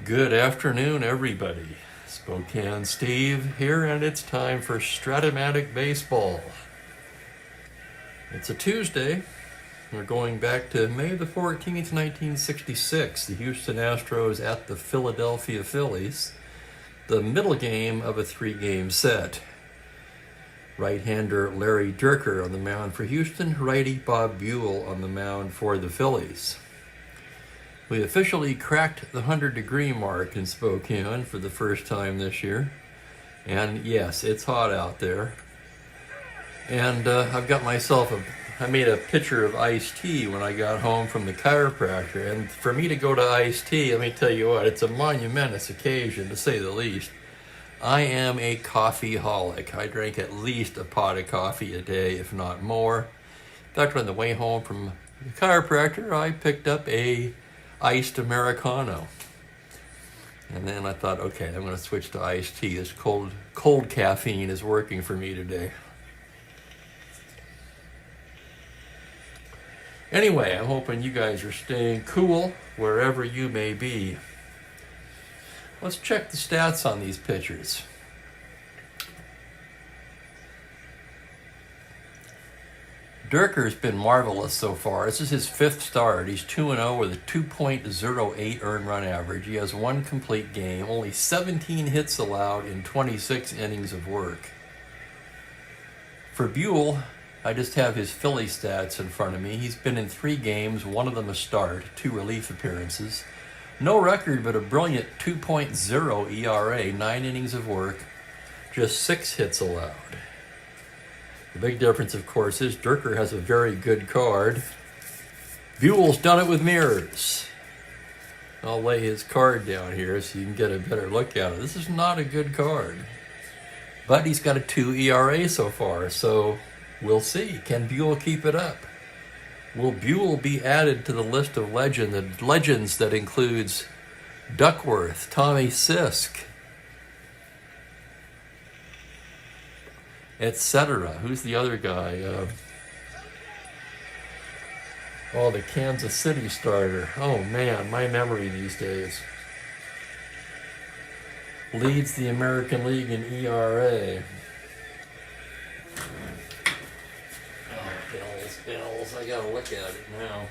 Good afternoon, everybody. Spokane Steve here, and it's time for Strat-O-Matic Baseball. It's a Tuesday. We're going back to May the 14th, 1966. The Houston Astros at the Philadelphia Phillies. The middle game of a three-game set. Right-hander Larry Dierker on the mound for Houston. Righty Bob Buell on the mound for the Phillies. We officially cracked the 100-degree mark in Spokane for the first time this year. And yes, it's hot out there. And I've got myself I made a pitcher of iced tea when I got home from the chiropractor. And for me to go to iced tea, let me tell you what, it's a monumentous occasion, to say the least. I am a coffeeholic. I drink at least a pot of coffee a day, if not more. In fact, on the way home from the chiropractor, I picked up a iced Americano. And then I thought, okay, I'm going to switch to iced tea. This cold caffeine is working for me today. Anyway, I'm hoping you guys are staying cool wherever you may be. Let's check the stats on these pitchers. Dierker's been marvelous so far. This is his fifth start. He's 2-0 with a 2.08 earned run average. He has one complete game, only 17 hits allowed in 26 innings of work. For Buell, I just have his Philly stats in front of me. He's been in 3 games, one of them a start, 2 relief appearances. No record, but a brilliant 2.0 ERA, 9 innings of work, just 6 hits allowed. The big difference, of course, is Dierker has a very good card. Buell's done it with mirrors. I'll lay his card down here so you can get a better look at it. This is not a good card. But he's got a 2 ERA so far, so we'll see. Can Buell keep it up? Will Buell be added to the list of legends that includes Duckworth, Tommy Sisk, etc.? Who's the other guy? The Kansas City starter. Oh man, my memory these days. Leads the American League in ERA. Bills, I gotta look at it now.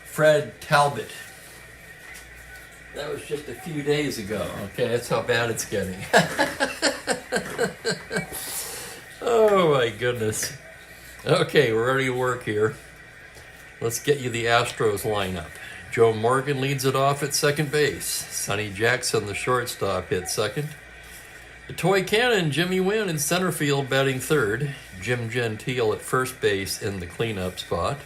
Fred Talbot. That was just a few days ago. Okay, that's how bad it's getting. Oh my goodness. Okay, we're ready to work here. Let's get you the Astros lineup. Joe Morgan leads it off at second base. Sonny Jackson, the shortstop, hits second. The toy cannon, Jimmy Wynn, in center field, batting third. Jim Gentile at first base in the cleanup spot.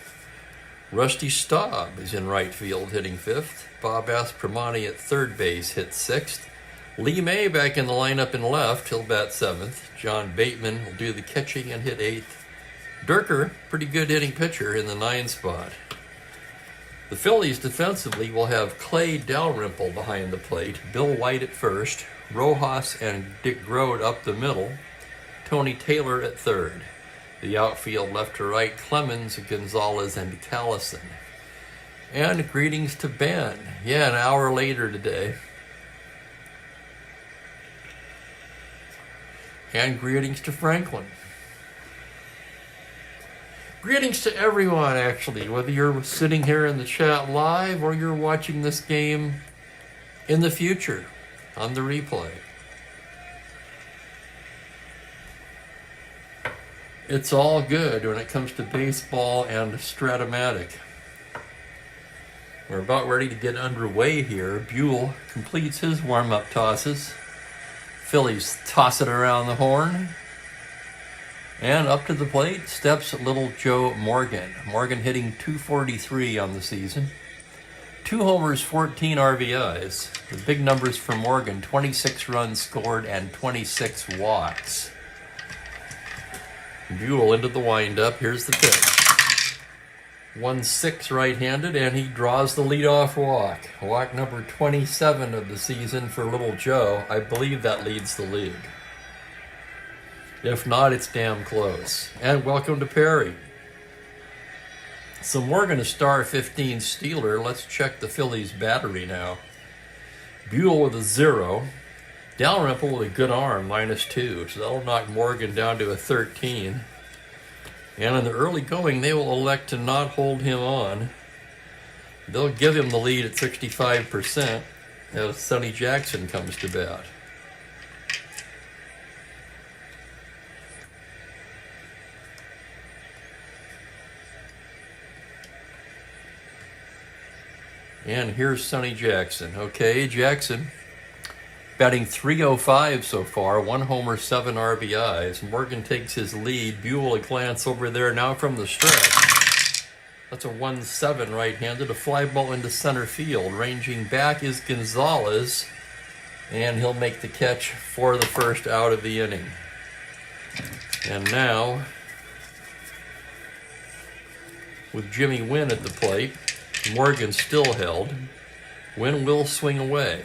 Rusty Staub is in right field, hitting fifth. Bob Aspromani at third base, hits sixth. Lee May back in the lineup in left, he'll bat seventh. John Bateman will do the catching and hit eighth. Dierker, pretty good hitting pitcher, in the 9 spot. The Phillies defensively will have Clay Dalrymple behind the plate, Bill White at first, Rojas and Dick Grote up the middle, Tony Taylor at third. The outfield left to right, Clemens, Gonzalez, and Callison. And greetings to Ben. Yeah, an hour later today. And greetings to Franklin. Greetings to everyone, actually, whether you're sitting here in the chat live or you're watching this game in the future on the replay. It's all good when it comes to baseball and Strat-O-Matic. We're about ready to get underway here. Buell completes his warm-up tosses. Phillies toss it around the horn. And up to the plate steps little Joe Morgan. Morgan hitting .243 on the season. 2 homers, 14 RBIs. The big numbers for Morgan, 26 runs scored and 26 walks. Buell into the windup. Here's the pitch. 1-6 right-handed, and he draws the leadoff walk. Walk number 27 of the season for little Joe. I believe that leads the league. If not, it's damn close. And welcome to Perry. So Morgan, a star 15 Steeler. Let's check the Phillies battery now. Buell with a 0. Dalrymple with a good arm, -2. So that'll knock Morgan down to a 13. And in the early going, they will elect to not hold him on. They'll give him the lead at 65% as Sonny Jackson comes to bat. And here's Sonny Jackson. Okay, Jackson batting .305 so far, 1 homer, 7 RBIs. Morgan takes his lead. Buell a glance over there now from the stretch. That's a 1-7 right-handed, a fly ball into center field. Ranging back is Gonzalez, and he'll make the catch for the first out of the inning. And now, with Jimmy Wynn at the plate, Morgan still held. Wynn will swing away.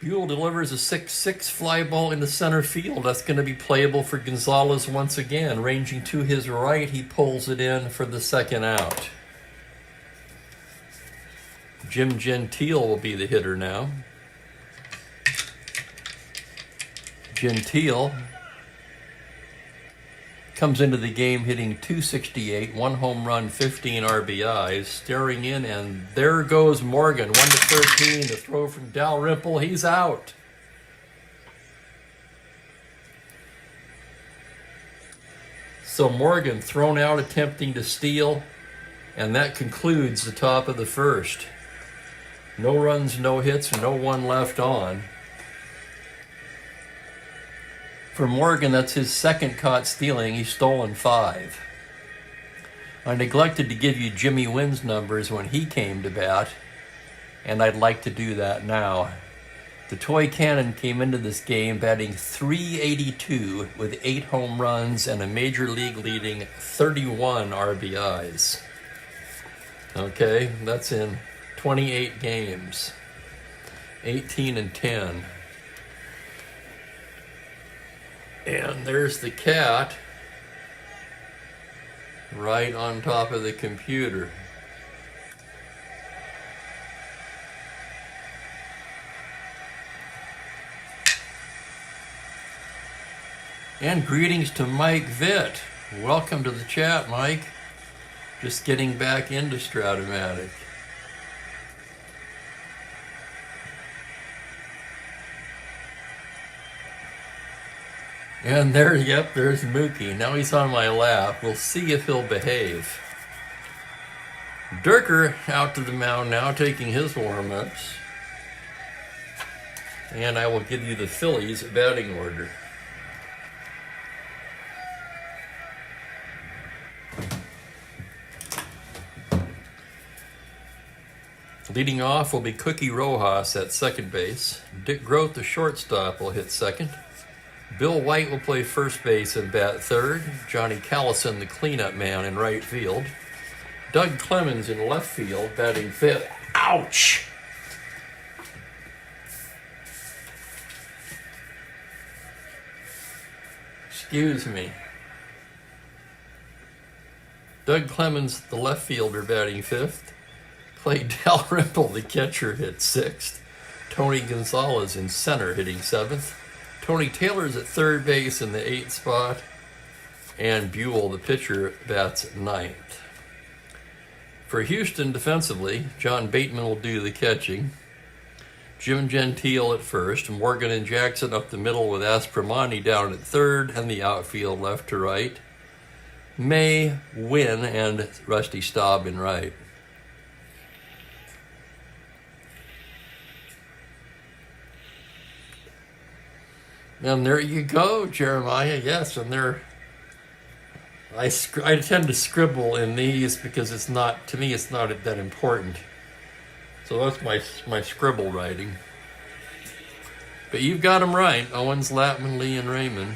Buell delivers a 6-6 fly ball into center field. That's going to be playable for Gonzalez once again. Ranging to his right, he pulls it in for the second out. Jim Gentile will be the hitter now. Gentile comes into the game hitting .268, 1 home run, 15 RBIs, staring in, and there goes Morgan, 1-13, the throw from Dalrymple, he's out. So Morgan thrown out attempting to steal, and that concludes the top of the first. No runs, no hits, no one left on. For Morgan, that's his second caught stealing. He's stolen 5. I neglected to give you Jimmy Wynn's numbers when he came to bat, and I'd like to do that now. The Toy Cannon came into this game batting .382 with 8 home runs and a major league leading 31 RBIs. Okay, that's in 28 games, 18-10. And there's the cat right on top of the computer. And greetings to Mike Vitt. Welcome to the chat, Mike. Just getting back into Strat-O-Matic. And there, yep, there's Mookie. Now he's on my lap. We'll see if he'll behave. Durker out to the mound now, taking his warm-ups. And I will give you the Phillies batting order. Leading off will be Cookie Rojas at second base. Dick Groth, the shortstop, will hit second. Bill White will play first base and bat third. Johnny Callison, the cleanup man, in right field. Doug Clemens in left field, batting fifth. Ouch! Excuse me. Doug Clemens, the left fielder, batting fifth. Clay Dalrymple, the catcher, hit sixth. Tony Gonzalez in center, hitting seventh. Tony Taylor's at third base in the 8th spot. And Buell, the pitcher, bats ninth. For Houston defensively, John Bateman will do the catching. Jim Gentile at first. Morgan and Jackson up the middle with Aspromani down at third. And the outfield left to right. May, Wynn, and Rusty Staub in right. And there you go, Jeremiah. Yes, and there. I tend to scribble in these because it's not, to me, it's not that important. So that's my scribble writing. But you've got them right. Owens, Latman, Lee, and Raymond.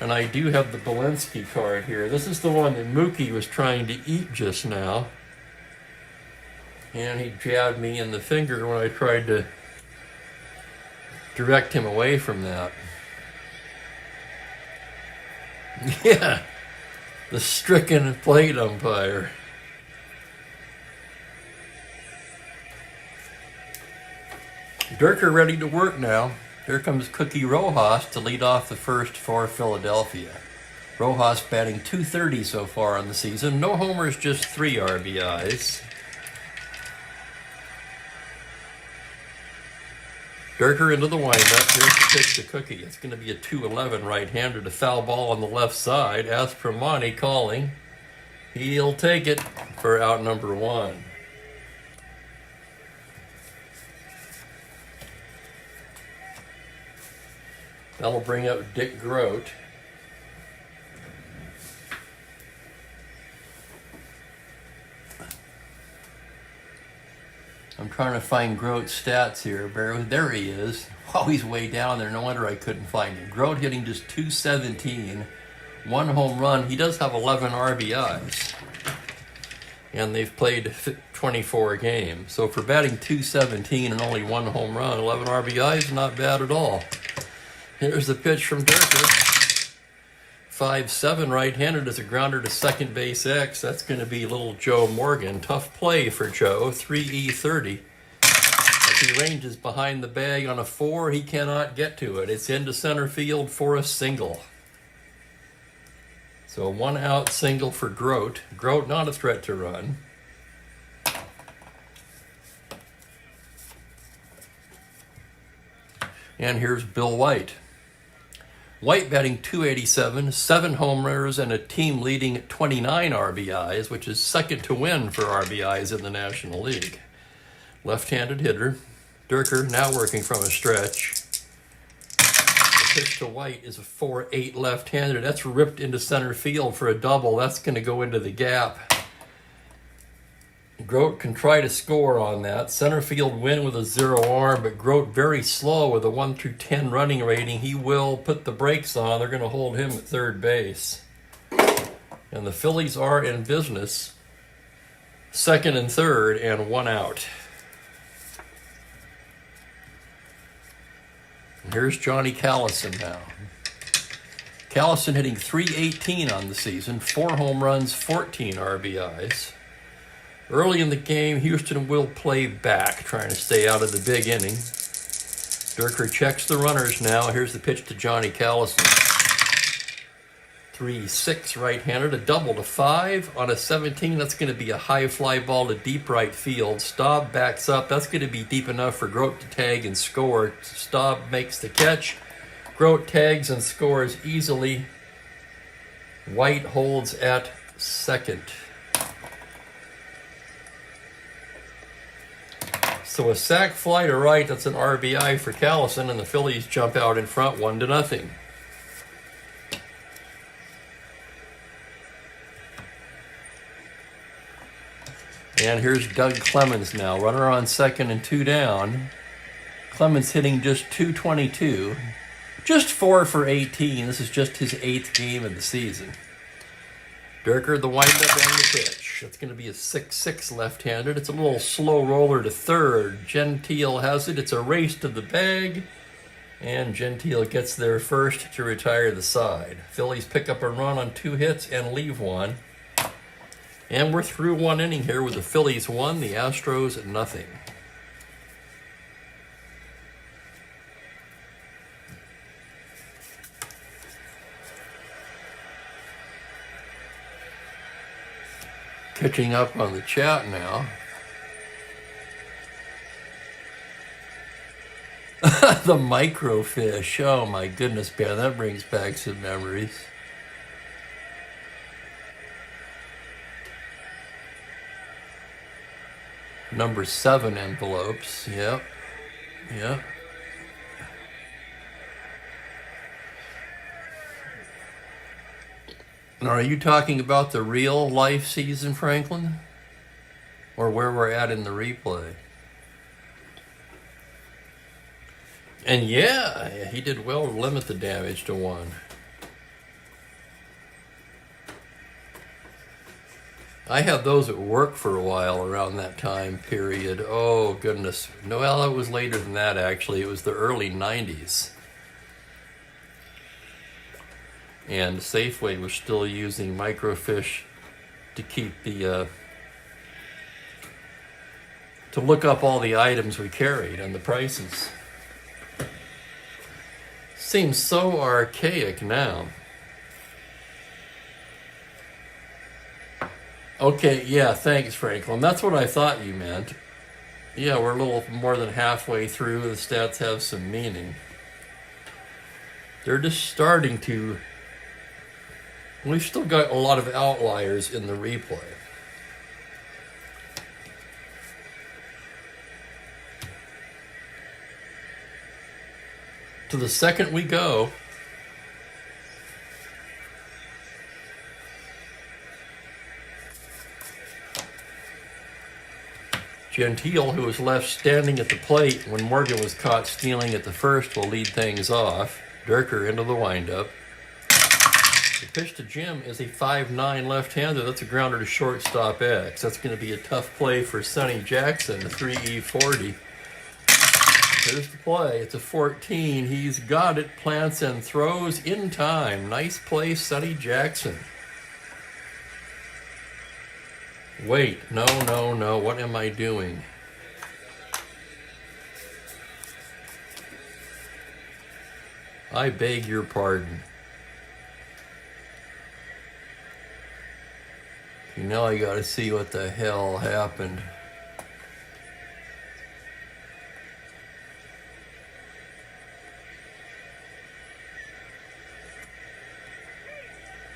And I do have the Belinsky card here. This is the one that Mookie was trying to eat just now. And he jabbed me in the finger when I tried to direct him away from that. Yeah, the stricken plate umpire. Durker ready to work now. Here comes Cookie Rojas to lead off the first for Philadelphia. Rojas batting .230 so far on the season. No homers, just 3 RBIs. Durker into the windup. Here's the pitch to Cookie. It's going to be a 2-11 right-hander to foul ball on the left side. Strat-O-Matic calling. He'll take it for out number 1. That'll bring up Dick Grote. I'm trying to find Grote's stats here. There he is. Oh, he's way down there. No wonder I couldn't find him. Grote hitting just .217, 1 home run. He does have 11 RBIs. And they've played 24 games. So for batting .217 and only 1 home run, 11 RBIs, not bad at all. Here's the pitch from Durker. 5-7 right-handed as a grounder to second base X. That's going to be little Joe Morgan. Tough play for Joe. 3E30. As he ranges behind the bag on a 4, he cannot get to it. It's into center field for a single. So 1 out single for Grote. Grote not a threat to run. And here's Bill White. White batting .287, 7 homers, and a team-leading 29 RBIs, which is second to win for RBIs in the National League. Left-handed hitter. Durker now working from a stretch. The pitch to White is a 4-8 left-hander. That's ripped into center field for a double. That's going to go into the gap. Grote can try to score on that. Center field win with a 0 arm, but Grote very slow with a 1 through 10 running rating. He will put the brakes on. They're going to hold him at third base. And the Phillies are in business. 2nd and 3rd and 1 out. And here's Johnny Callison now. Callison hitting .318 on the season, 4 home runs, 14 RBIs. Early in the game, Houston will play back, trying to stay out of the big inning. Durker checks the runners now. Here's the pitch to Johnny Callison. 3-6 right-handed, a double to 5 on a 17. That's going to be a high fly ball to deep right field. Staub backs up. That's going to be deep enough for Grote to tag and score. Staub makes the catch. Grote tags and scores easily. White holds at second. So a sac fly to right, that's an RBI for Callison, and the Phillies jump out in front 1-0. And here's Doug Clemens now, runner on second and 2 down. Clemens hitting just .222, just 4 for 18. This is just his 8th game of the season. Durker, the windup and the pitch. It's going to be a 6-6 left-handed. It's a little slow roller to third. Gentile has it. It's a race to the bag. And Gentile gets there first to retire the side. Phillies pick up a run on 2 hits and leave 1. And we're through 1 inning here with the Phillies 1, the Astros nothing. Catching up on the chat now. The microfish. Oh my goodness, man, that brings back some memories. Number 7 envelopes. Yep. Yep. Now, are you talking about the real life season, Franklin? Or where we're at in the replay? And yeah, he did well to limit the damage to 1. I had those at work for a while around that time period. Oh, goodness. No, well, it was later than that, actually. It was the early 90s. and Safeway was still using microfiche to keep the to look up all the items we carried and the prices. Seems so archaic now. Okay, yeah, thanks, Franklin. That's what I thought you meant. Yeah, we're a little more than halfway through. The stats have some meaning. They're just starting to... We've still got a lot of outliers in the replay. To the second we go. Gentile, who was left standing at the plate when Morgan was caught stealing at the first, will lead things off. Durker into the windup. The pitch to Jim is a 5'9" left-hander. That's a grounder to shortstop X. That's going to be a tough play for Sonny Jackson, a 3E40. Here's the play. It's a 14. He's got it, plants and throws in time. Nice play, Sonny Jackson. Wait, no. What am I doing? I beg your pardon. Now I gotta see what the hell happened.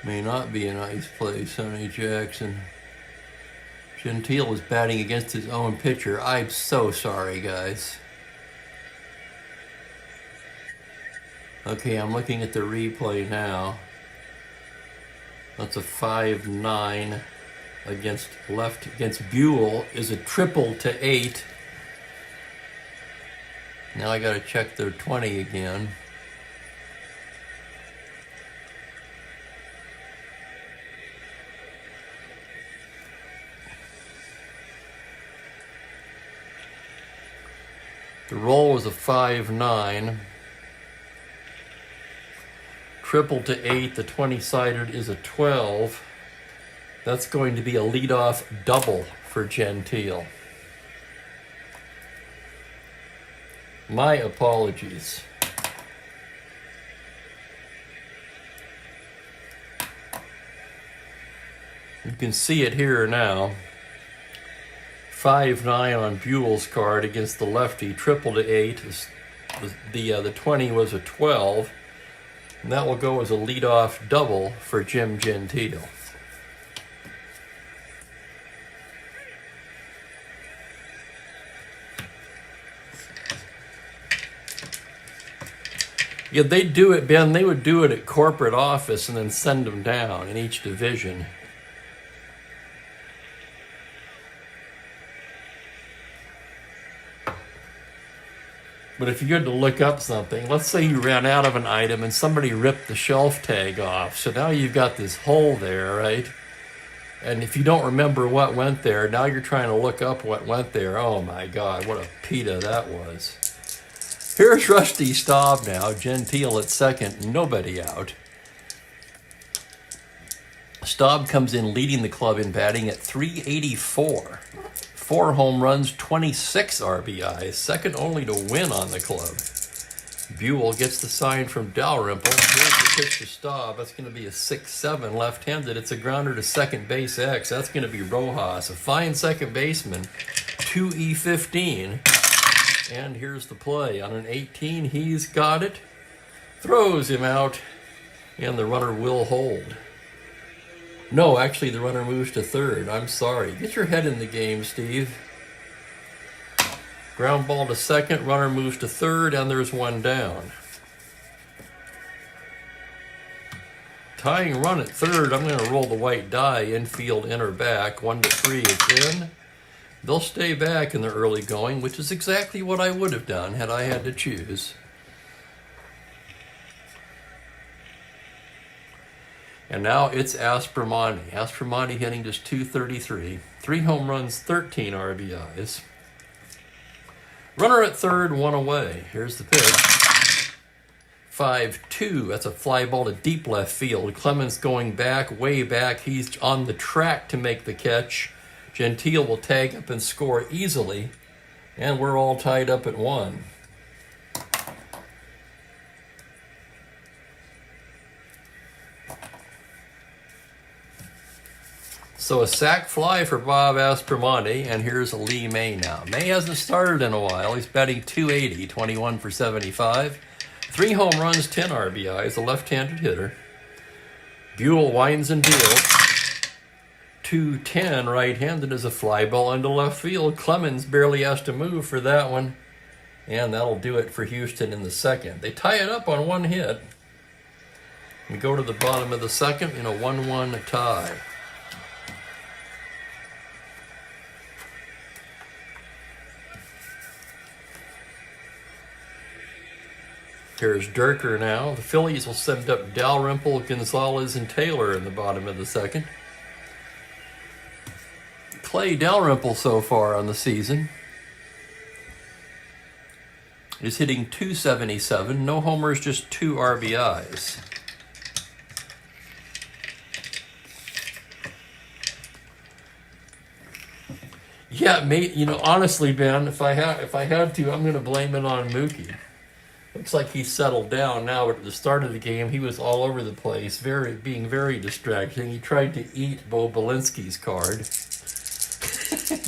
May not be a nice play, Sonny Jackson. Gentile was batting against his own pitcher. I'm so sorry, guys. Okay, I'm looking at the replay now. That's a 5'9" against left against Buell is a triple to 8. Now I gotta check their 20 again. The roll was a 5'9". Triple to 8, the 20-sided is a 12. That's going to be a leadoff double for Gentile. My apologies. You can see it here now. 5'9" on Buell's card against the lefty. Triple to 8. The 20 was a 12. And that will go as a leadoff double for Jim Gentile. Yeah, they'd do it, Ben. They would do it at corporate office and then send them down in each division. But if you had to look up something, let's say you ran out of an item and somebody ripped the shelf tag off. So now you've got this hole there, right? And if you don't remember what went there, now you're trying to look up what went there. Oh my God, what a pita that was. Here's Rusty Staub now. Gentile at second, nobody out. Staub comes in leading the club in batting at 384. 4 home runs, 26 RBIs, second only to win on the club. Buell gets the sign from Dalrymple. Here's the pitch to Staub. That's going to be a 6'7" left-handed. It's a grounder to second base X. That's going to be Rojas, a fine second baseman, 2E15. And here's the play. On an 18, he's got it. Throws him out, and the runner will hold. No, actually, the runner moves to third. I'm sorry. Get your head in the game, Steve. Ground ball to second. Runner moves to third, and there's one down. Tying run at third. I'm going to roll the white die. Infield, in or back. 1-3, it's in. They'll stay back in the early going, which is exactly what I would have done had I had to choose. And now it's Aspromonte. Aspromonte hitting just .233. 3 home runs, 13 RBIs. Runner at third, 1 away. Here's the pitch. 5-2. That's a fly ball to deep left field. Clemens going back, way back. He's on the track to make the catch. Gentile will tag up and score easily. And we're all tied up at 1. So a sac fly for Bob Aspromonte, and here's Lee May now. May hasn't started in a while. He's batting .280, 21 for 75. 3 home runs, 10 RBIs, a left-handed hitter. Buell winds and deals. 210 right-handed is a fly ball into left field. Clemens barely has to move for that one, and that'll do it for Houston in the second. They tie it up on 1 hit. We go to the bottom of the second in a 1-1 tie. Here's Durker now. The Phillies will send up Dalrymple, Gonzalez, and Taylor in the bottom of the second. Clay Dalrymple so far on the season is hitting .277. No homers, just 2 RBIs. Yeah, mate. You know, honestly, Ben, if I had to, I'm going to blame it on Mookie. Looks like he's settled down now. At the start of the game, he was all over the place, being very distracting. He tried to eat Bo Belinsky's card.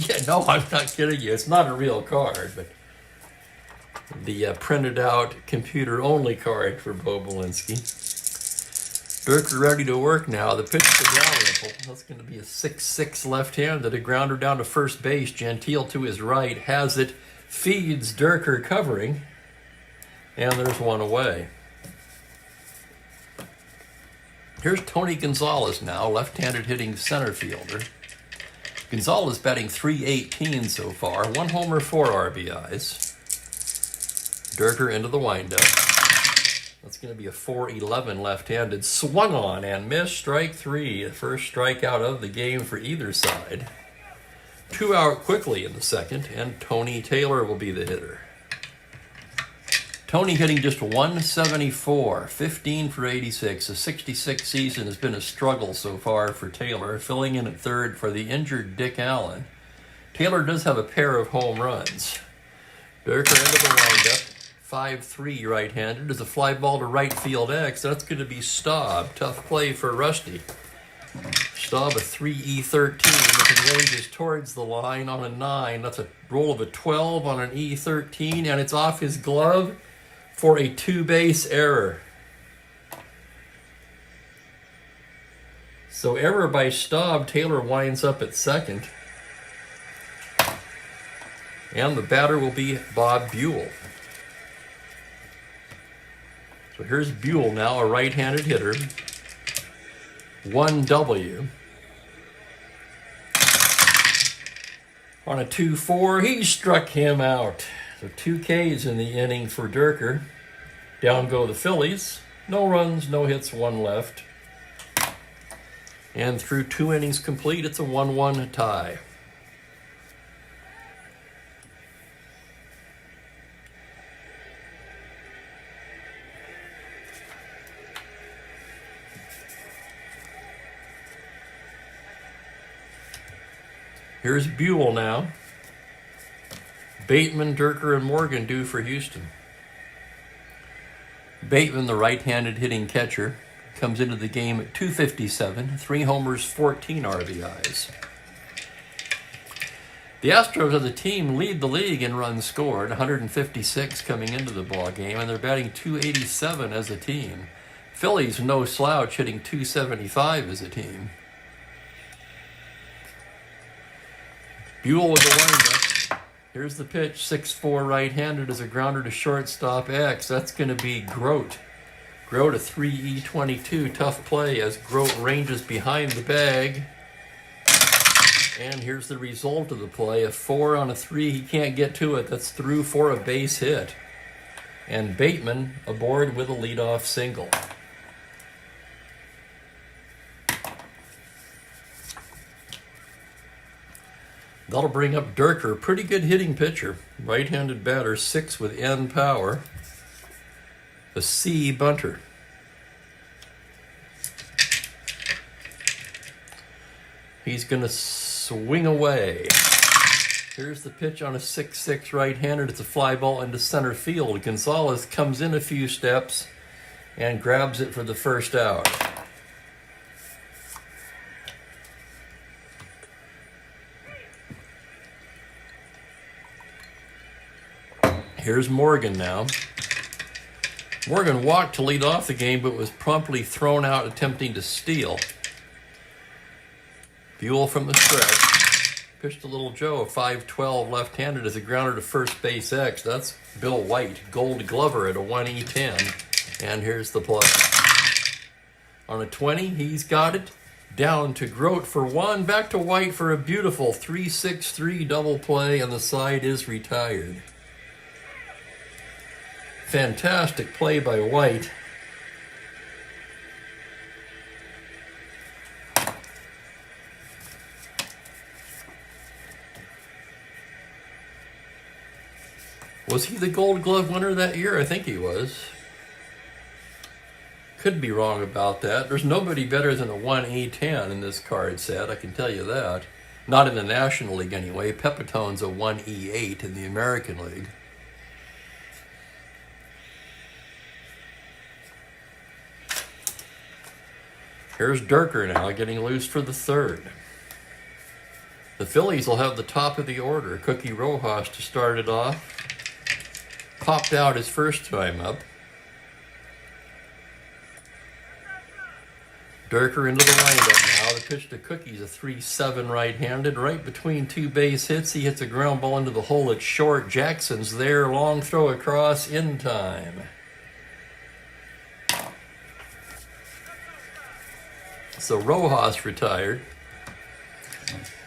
Yeah, no, I'm not kidding you. It's not a real card, but the printed out computer-only card for Bo Belinsky. Durker ready to work now. The pitch to Dalrymple. That's going to be a 6-6 left-handed. A grounder down to first base. Gentile to his right has it. Feeds Durker covering. And there's 1 away. Here's Tony Gonzalez now, left-handed hitting center fielder. Gonzalez batting .318 so far. 1 homer, 4 RBIs. Durker into the windup. That's going to be a .411 left-handed. Swung on and missed. Strike 3. The first strikeout of the game for either side. 2 out quickly in the second, and Tony Taylor will be the hitter. Tony hitting just .174, 15 for 86. A 66 season has been a struggle so far for Taylor, filling in at third for the injured Dick Allen. Taylor does have a pair of home runs. Durker into the windup. 5-3 right-handed is a fly ball to right field X. That's going to be Staub. Tough play for Rusty. Staub a 3E13 that ranges towards the line on a 9. That's a roll of a 12 on an E13, and it's off his glove for a 2-base error. So error by Staub. Taylor winds up at second. And the batter will be Bob Buell. So here's Buell now, a right-handed hitter. 1W. On a 2-4, he struck him out. So 2 Ks in the inning for Durker. Down go the Phillies. No runs, no hits, 1 left. And through 2 innings complete, it's a 1-1 tie. Here's Buell now. Bateman, Durker, and Morgan due for Houston. Bateman, the right-handed hitting catcher, comes into the game at .257, 3 homers, 14 RBIs. The Astros as a team lead the league in runs scored, 156 coming into the ball game, and they're batting .287 as a team. Phillies, no slouch, hitting .275 as a team. Buell with the windup. Here's the pitch, 6-4 right-handed is a grounder to shortstop X. That's going to be Grote. Grote a 3E22, tough play as Grote ranges behind the bag. And here's the result of the play, a 4 on a 3. He can't get to it. That's through for a base hit. And Bateman aboard with a leadoff single. That'll bring up Durker, pretty good hitting pitcher. Right-handed batter, 6 with end power. a C bunter. He's going to swing away. Here's the pitch on a 6-6 right-handed. It's a fly ball into center field. Gonzalez comes in a few steps and grabs it for the first out. Here's Morgan now. Morgan walked to lead off the game, but was promptly thrown out attempting to steal. Buell from the stretch. Pitched to Little Joe, a 5-12 left-handed as a grounder to first base X. That's Bill White, Gold Glover at a 1E10. And here's the play. On a 20, he's got it. Down to Grote for one. Back to White for a beautiful 3-6-3 double play, and the side is retired. Fantastic play by White. Was he the Gold Glove winner that year? I think he was. Could be wrong about that. There's nobody better than a 1E10 in this card set, I can tell you that. Not in the National League anyway. Pepitone's a 1E8 in the American League. Here's Durker now getting loose for the third. The Phillies will have the top of the order. Cookie Rojas to start it off. Popped out his first time up. Durker into the windup now. The pitch to Cookie's a 3-7 right-handed. Right between two base hits, he hits a ground ball into the hole at short. Jackson's there. Long throw across in time. So Rojas retired.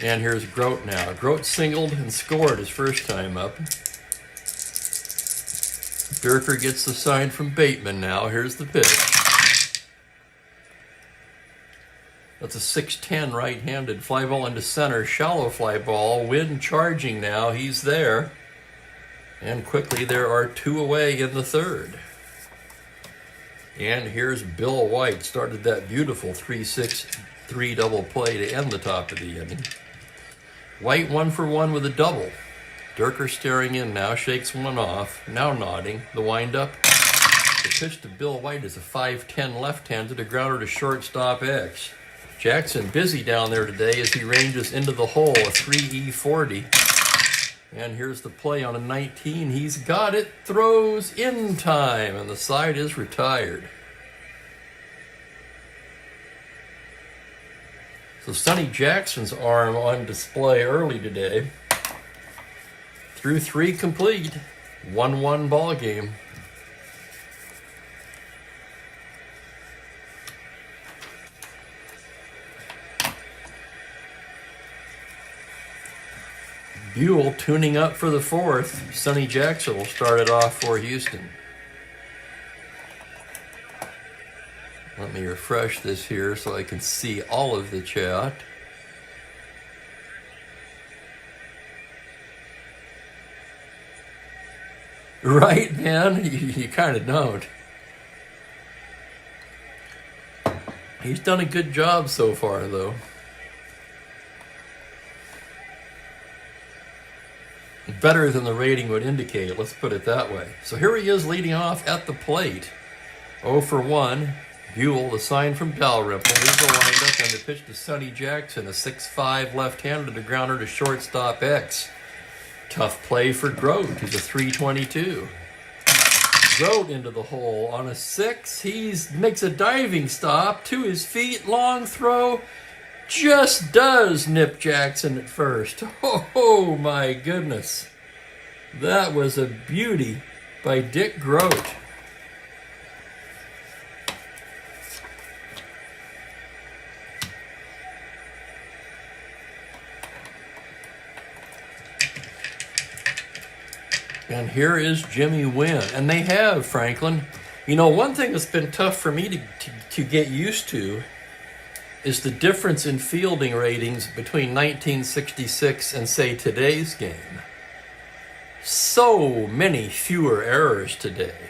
And here's Grote now. Grote singled and scored his first time up. Durker gets the sign from Bateman now. Here's the pitch. That's a 6-10 right-handed fly ball into center. Shallow fly ball. Wynn charging now. He's there. And quickly there are two away in the third. And here's Bill White. Started that beautiful 3-6-3 double play to end the top of the inning. White 1 for 1 with a double. Durker staring in now, shakes one off, now nodding. The windup. The pitch to Bill White is a 5-10 left-handed, a grounder to shortstop X. Jackson busy down there today as he ranges into the hole, a 3E40. And here's the play on a 19. He's got it, throws in time, and the side is retired. So Sonny Jackson's arm on display early today. Through 3 complete, 1-1 ball game. Buell tuning up for the fourth. Sonny Jackson will start it off for Houston. Let me refresh this here so I can see all of the chat. Right, man? You kind of don't. He's done a good job so far, though. Better than the rating would indicate, let's put it that way. So here he is leading off at the plate. 0 for 1. Buell, the sign from Dalrymple. Here's the windup and the pitch to Sonny Jackson, a 6-5 left-handed, a grounder to shortstop X. Tough play for Grote. He's a 322. Grote into the hole on a 6. He makes a diving stop to his feet. Long throw. Just does nip Jackson at first. Oh my goodness. That was a beauty by Dick Grote. And here is Jimmy Wynn. And they have, Franklin. You know, one thing that's been tough for me to get used to is the difference in fielding ratings between 1966 and, say, today's game. So many fewer errors today.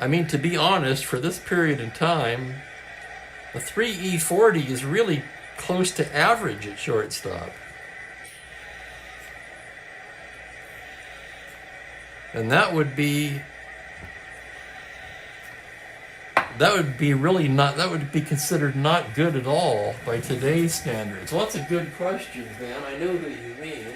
I mean, to be honest, for this period in time, the 3E40 is really close to average at shortstop. And that would be really not, that would be considered not good at all by today's standards. Well, that's a good question, man. I know what you mean.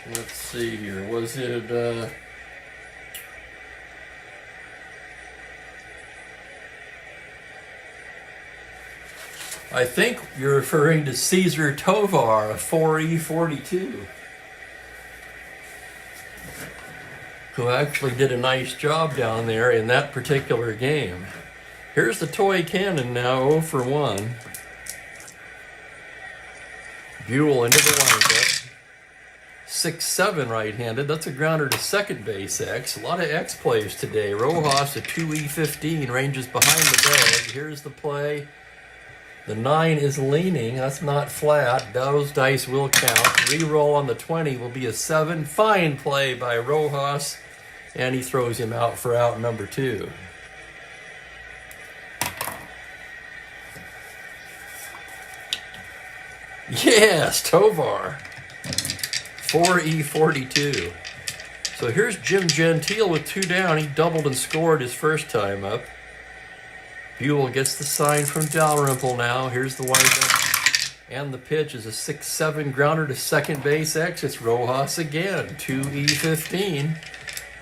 Let's see here. Was it, I think you're referring to Cesar Tovar, a 4E42, who actually did a nice job down there in that particular game. Here's the toy cannon now, 0 for 1. Buell into the windup. 6-7 right-handed. That's a grounder to second base X. A lot of X plays today. Rojas, a 2E15, ranges behind the bag. Here's the play. The 9 is leaning. That's not flat. Those dice will count. Reroll on the 20 will be a 7. Fine play by Rojas. And he throws him out for out number 2. Yes, Tovar. 4E42. So here's Jim Gentile with 2 down. He doubled and scored his first time up. Buell gets the sign from Dalrymple now. Here's the windup. And the pitch is a 6-7 grounder to second base X. It's Rojas again. 2E15.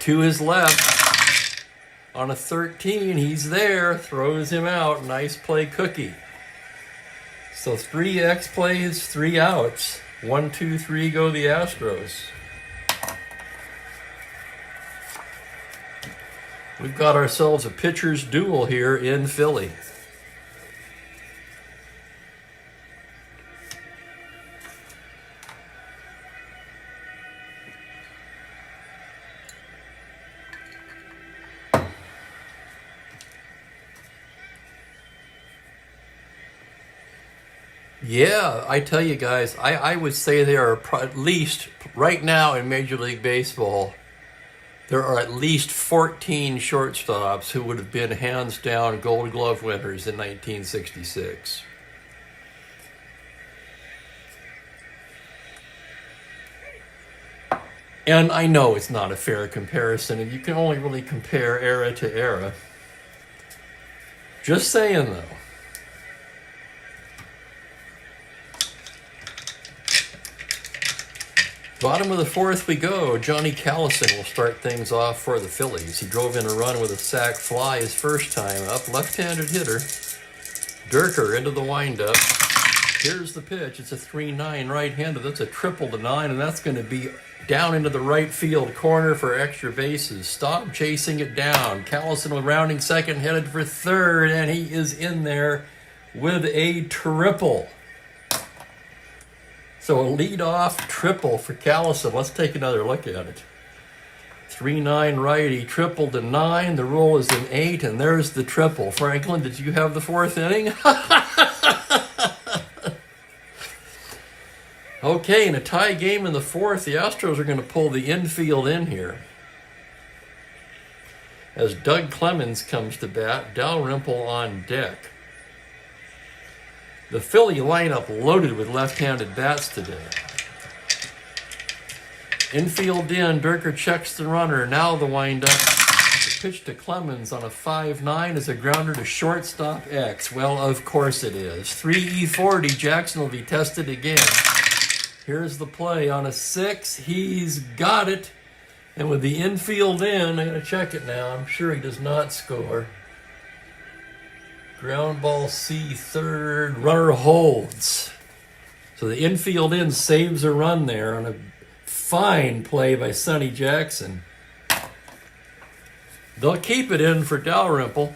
To his left. On a 13, he's there. Throws him out. Nice play, Cookie. So 3 X plays, 3 outs. 1, 2, 3 go the Astros. We've got ourselves a pitcher's duel here in Philly. Yeah, I tell you guys, I would say there are at least, right now in Major League Baseball, there are at least 14 shortstops who would have been hands down Gold Glove winners in 1966. And I know it's not a fair comparison, and you can only really compare era to era. Just saying, though. Bottom of the 4th we go. Johnny Callison will start things off for the Phillies. He drove in a run with a sac fly his first time up. Left-handed hitter. Durker into the windup. Here's the pitch. It's a 3-9 right-handed. That's a triple to 9, and that's going to be down into the right field corner for extra bases. Staub chasing it down. Callison with rounding second, headed for third, and he is in there with a triple. So a lead-off triple for Callison. Let's take another look at it. 3-9 righty, triple to 9. The roll is an 8, and there's the triple. Franklin, did you have the 4th inning? Okay, in a tie game in the 4th, the Astros are going to pull the infield in here. As Doug Clemens comes to bat, Dalrymple on deck. The Philly lineup loaded with left-handed bats today. Infield in, Durker checks the runner. Now the windup. The pitch to Clemens on a 5-9 is a grounder to shortstop X. Well, of course it is. 3E40, Jackson will be tested again. Here's the play on a 6. He's got it. And with the infield in, I'm going to check it now. I'm sure he does not score. Ground ball C, third. Runner holds. So the infield in saves a run there on a fine play by Sonny Jackson. They'll keep it in for Dalrymple.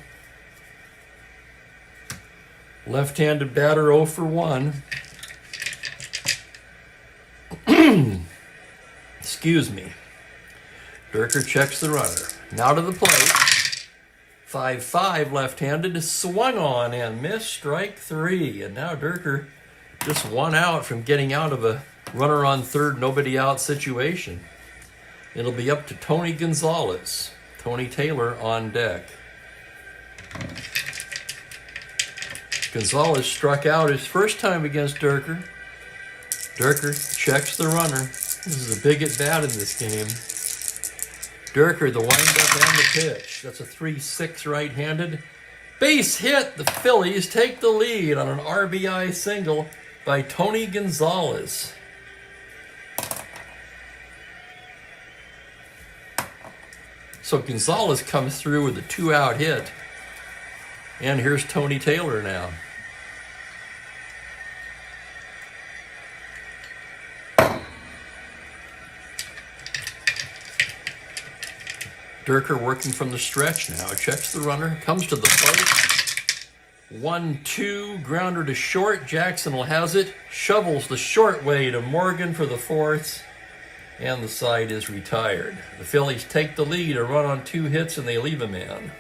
Left-handed batter 0 for 1. Excuse me. Durker checks the runner. Now to the plate. 5-5 left-handed, swung on and missed, strike 3. And now Durker just 1 out from getting out of a runner on third, nobody out situation. It'll be up to Tony Gonzalez. Tony Taylor on deck. Gonzalez struck out his first time against Durker. Durker checks the runner. This is a big at bat in this game. Durker, the windup and the pitch. That's a 3-6 right-handed. Base hit. The Phillies take the lead on an RBI single by Tony Gonzalez. So Gonzalez comes through with a 2-out hit. And here's Tony Taylor now. Durker working from the stretch now. Checks the runner. Comes to the plate. 1-2. Grounder to short. Jackson will has it. Shovels the short way to Morgan for the fourth. And the side is retired. The Phillies take the lead. A run on 2 hits and they leave a man.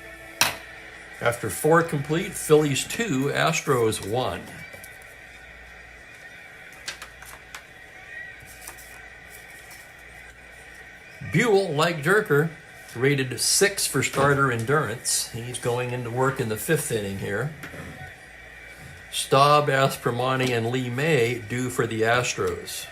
After 4 complete, Phillies 2, Astros 1. Buell, like Durker, rated 6 for starter endurance. He's going into work in the 5th inning here. Staub, Aspromani, and Lee May due for the Astros.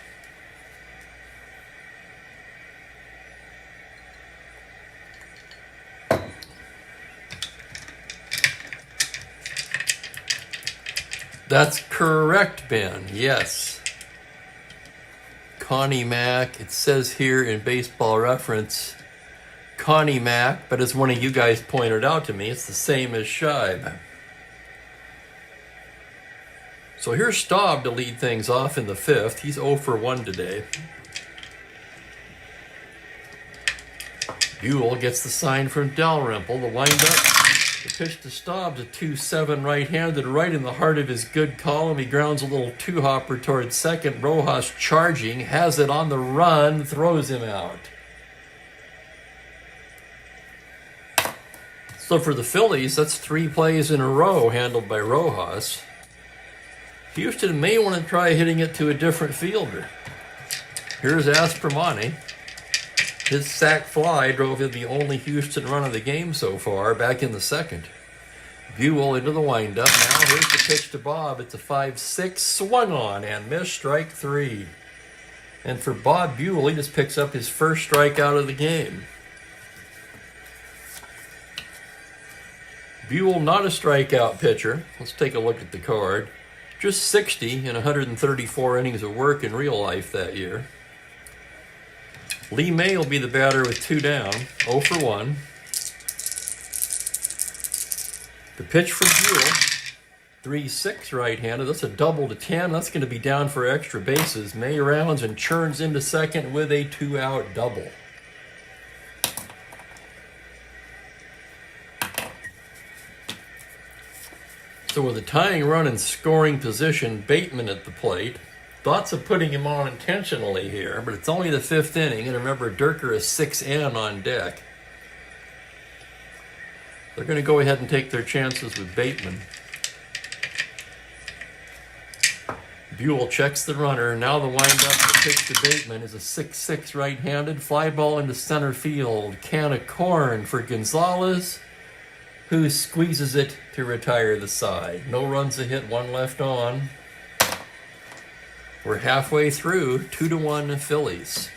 That's correct, Ben. Yes. Connie Mack. It says here in Baseball Reference, Connie Mack, but as one of you guys pointed out to me, it's the same as Scheib. So here's Staub to lead things off in the 5th. He's 0 for 1 today. Buell gets the sign from Dalrymple. The windup. The pitch to Staub's a 2-7 right-handed, right in the heart of his good column. He grounds a little 2-hopper towards second. Rojas charging, has it on the run, throws him out. So for the Phillies, that's 3 plays in a row handled by Rojas. Houston may want to try hitting it to a different fielder. Here's Aspromani. His sac fly drove in the only Houston run of the game so far, back in the 2nd. Buell into the windup. Now here's the pitch to Bob. It's a 5-6, swung on and missed, strike 3. And for Bob Buell, he just picks up his first strikeout of the game. Buell, not a strikeout pitcher. Let's take a look at the card. Just 60 in 134 innings of work in real life that year. Lee May will be the batter with 2 down, 0 for 1. The pitch for Buell, 3-6 right-handed. That's a double to 10. That's going to be down for extra bases. May rounds and churns into second with a 2-out double. So with a tying run in scoring position, Bateman at the plate. Thoughts of putting him on intentionally here, but it's only the 5th inning, and remember, Durker is 6N on deck. They're going to go ahead and take their chances with Bateman. Buell checks the runner. Now the windup, the pitch to Bateman is a 6-6 right-handed. Fly ball into center field. Can of corn for Gonzalez, who squeezes it to retire the side. No runs a hit, 1 left on. We're halfway through, 2-1 Phillies.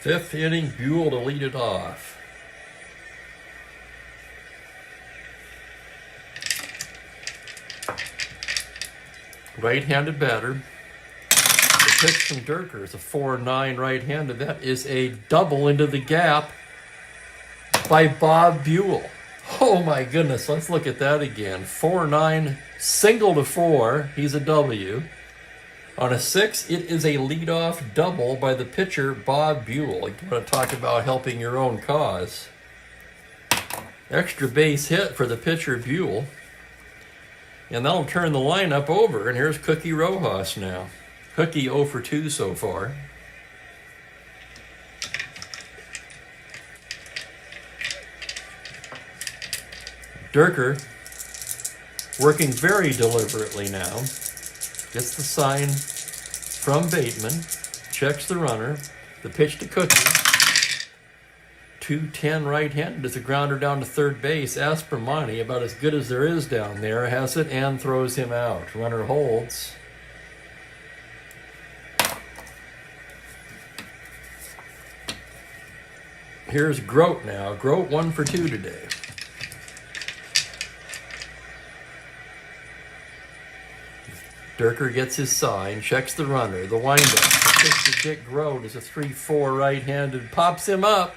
Fifth inning, Buell to lead it off. Right-handed batter. The pitch from Durker is a 4-9 right-handed. That is a double into the gap by Bob Buell. Oh my goodness, let's look at that again. 4-9, single to 4. He's a W. On a 6, it is a leadoff double by the pitcher, Bob Buell. You want to talk about helping your own cause. Extra base hit for the pitcher, Buell. And that'll turn the lineup over. And here's Cookie Rojas now. Hookie 0 for 2 so far. Durker working very deliberately now. Gets the sign from Bateman. Checks the runner. The pitch to Cookie. 2-10 right-handed as a grounder down to third base. Aspermani, about as good as there is down there, has it and throws him out. Runner holds. Here's Grote now. Grote 1 for 2 today. Durker gets his sign, checks the runner, the windup. The pitch to Dick Grote is a 3-4 right-handed. Pops him up.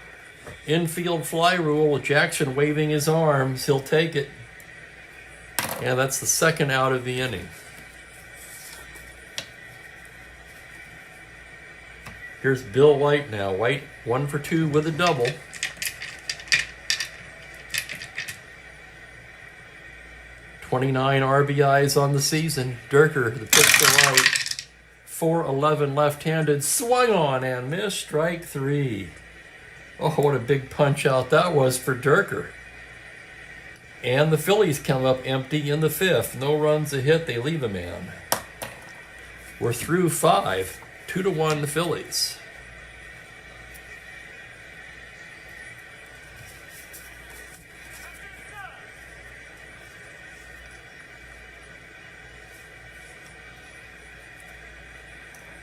Infield fly rule with Jackson waving his arms. He'll take it. And that's the second out of the inning. Here's Bill White now. White 1 for 2 with a double. .29 RBIs on the season. Durker, the pitch to White. 4-11 left-handed. Swung on and missed. Strike 3. Oh, what a big punch out that was for Durker. And the Phillies come up empty in the 5th. No runs a hit. They leave a man. We're through 5. 2-1 the Phillies.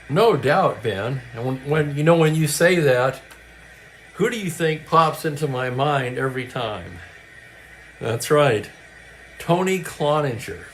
No doubt, Ben. And when you say that, who do you think pops into my mind every time? That's right. Tony Cloninger.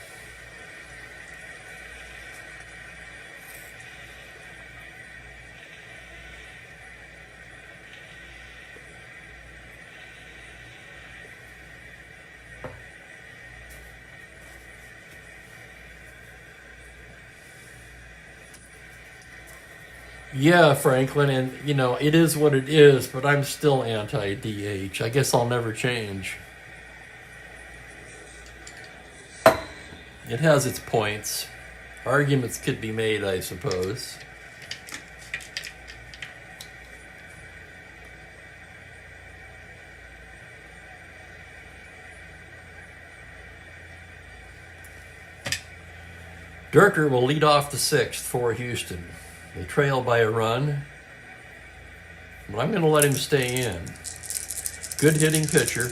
Yeah, Franklin, and it is what it is, but I'm still anti-DH. I guess I'll never change. It has its points. Arguments could be made, I suppose. Durker will lead off the 6th for Houston. They trail by a run, but I'm going to let him stay in. Good hitting pitcher.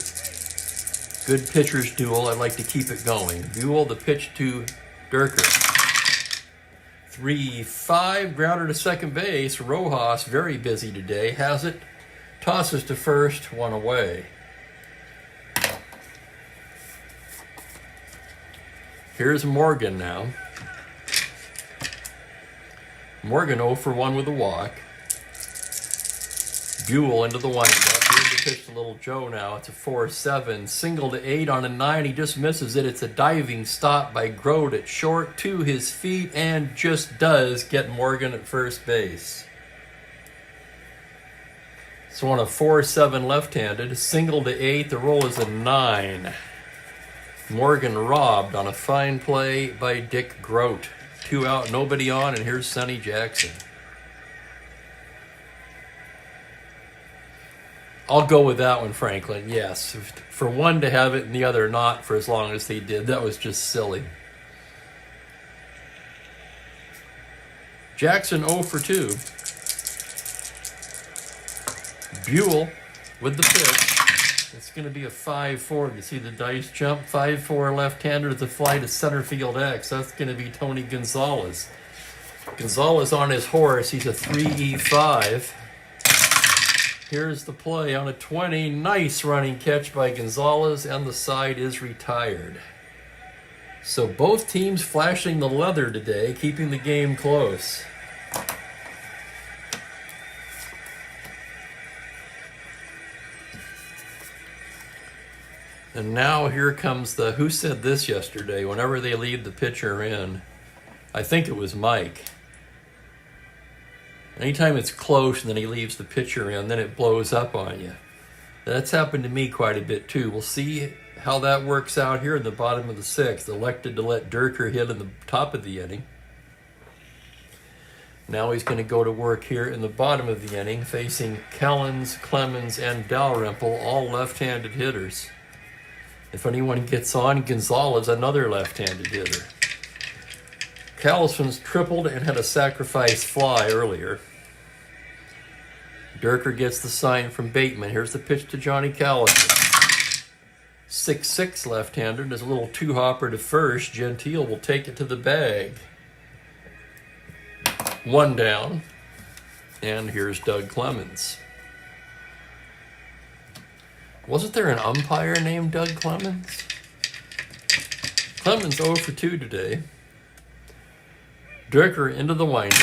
Good pitcher's duel. I'd like to keep it going. Buell, the pitch to Durker. 3-5, grounder to second base. Rojas, very busy today, has it. Tosses to first, 1 away. Here's Morgan now. Morgan 0 for 1 with a walk. Buell into the windup. Here's the pitch to Little Joe now. It's a 4-7. Single to 8 on a 9. He just misses it. It's a diving stop by Grote at short to his feet and just does get Morgan at first base. So on a 4-7 left-handed. Single to 8. The roll is a 9. Morgan robbed on a fine play by Dick Grote. 2 out, nobody on, and here's Sonny Jackson. I'll go with that one, Franklin. Yes, for one to have it and the other not for as long as they did, that was just silly. Jackson 0 for 2. Buell with the pitch. It's going to be a 5-4. You see the dice jump? 5-4 left-hander with the fly to center field X. That's going to be Tony Gonzalez. Gonzalez on his horse. He's a 3-5. Here's the play on a 20. Nice running catch by Gonzalez, and the side is retired. So both teams flashing the leather today, keeping the game close. And now here comes the, who said this yesterday, whenever they leave the pitcher in, I think it was Mike. Anytime it's close and then he leaves the pitcher in, then it blows up on you. That's happened to me quite a bit too. We'll see how that works out here in the bottom of the 6th. Elected to let Durker hit in the top of the inning. Now he's going to go to work here in the bottom of the inning, facing Callens, Clemens, and Dalrymple, all left-handed hitters. If anyone gets on, Gonzalez, another left-handed hitter. Callenson's tripled and had a sacrifice fly earlier. Durker gets the sign from Bateman. Here's the pitch to Johnny Callison. 6-6 left-handed. There's a little two-hopper to first. Gentile will take it to the bag. One down. And here's Doug Clemens. Wasn't there an umpire named Doug Clemens? Clemens 0 for 2 today. Durker into the windup.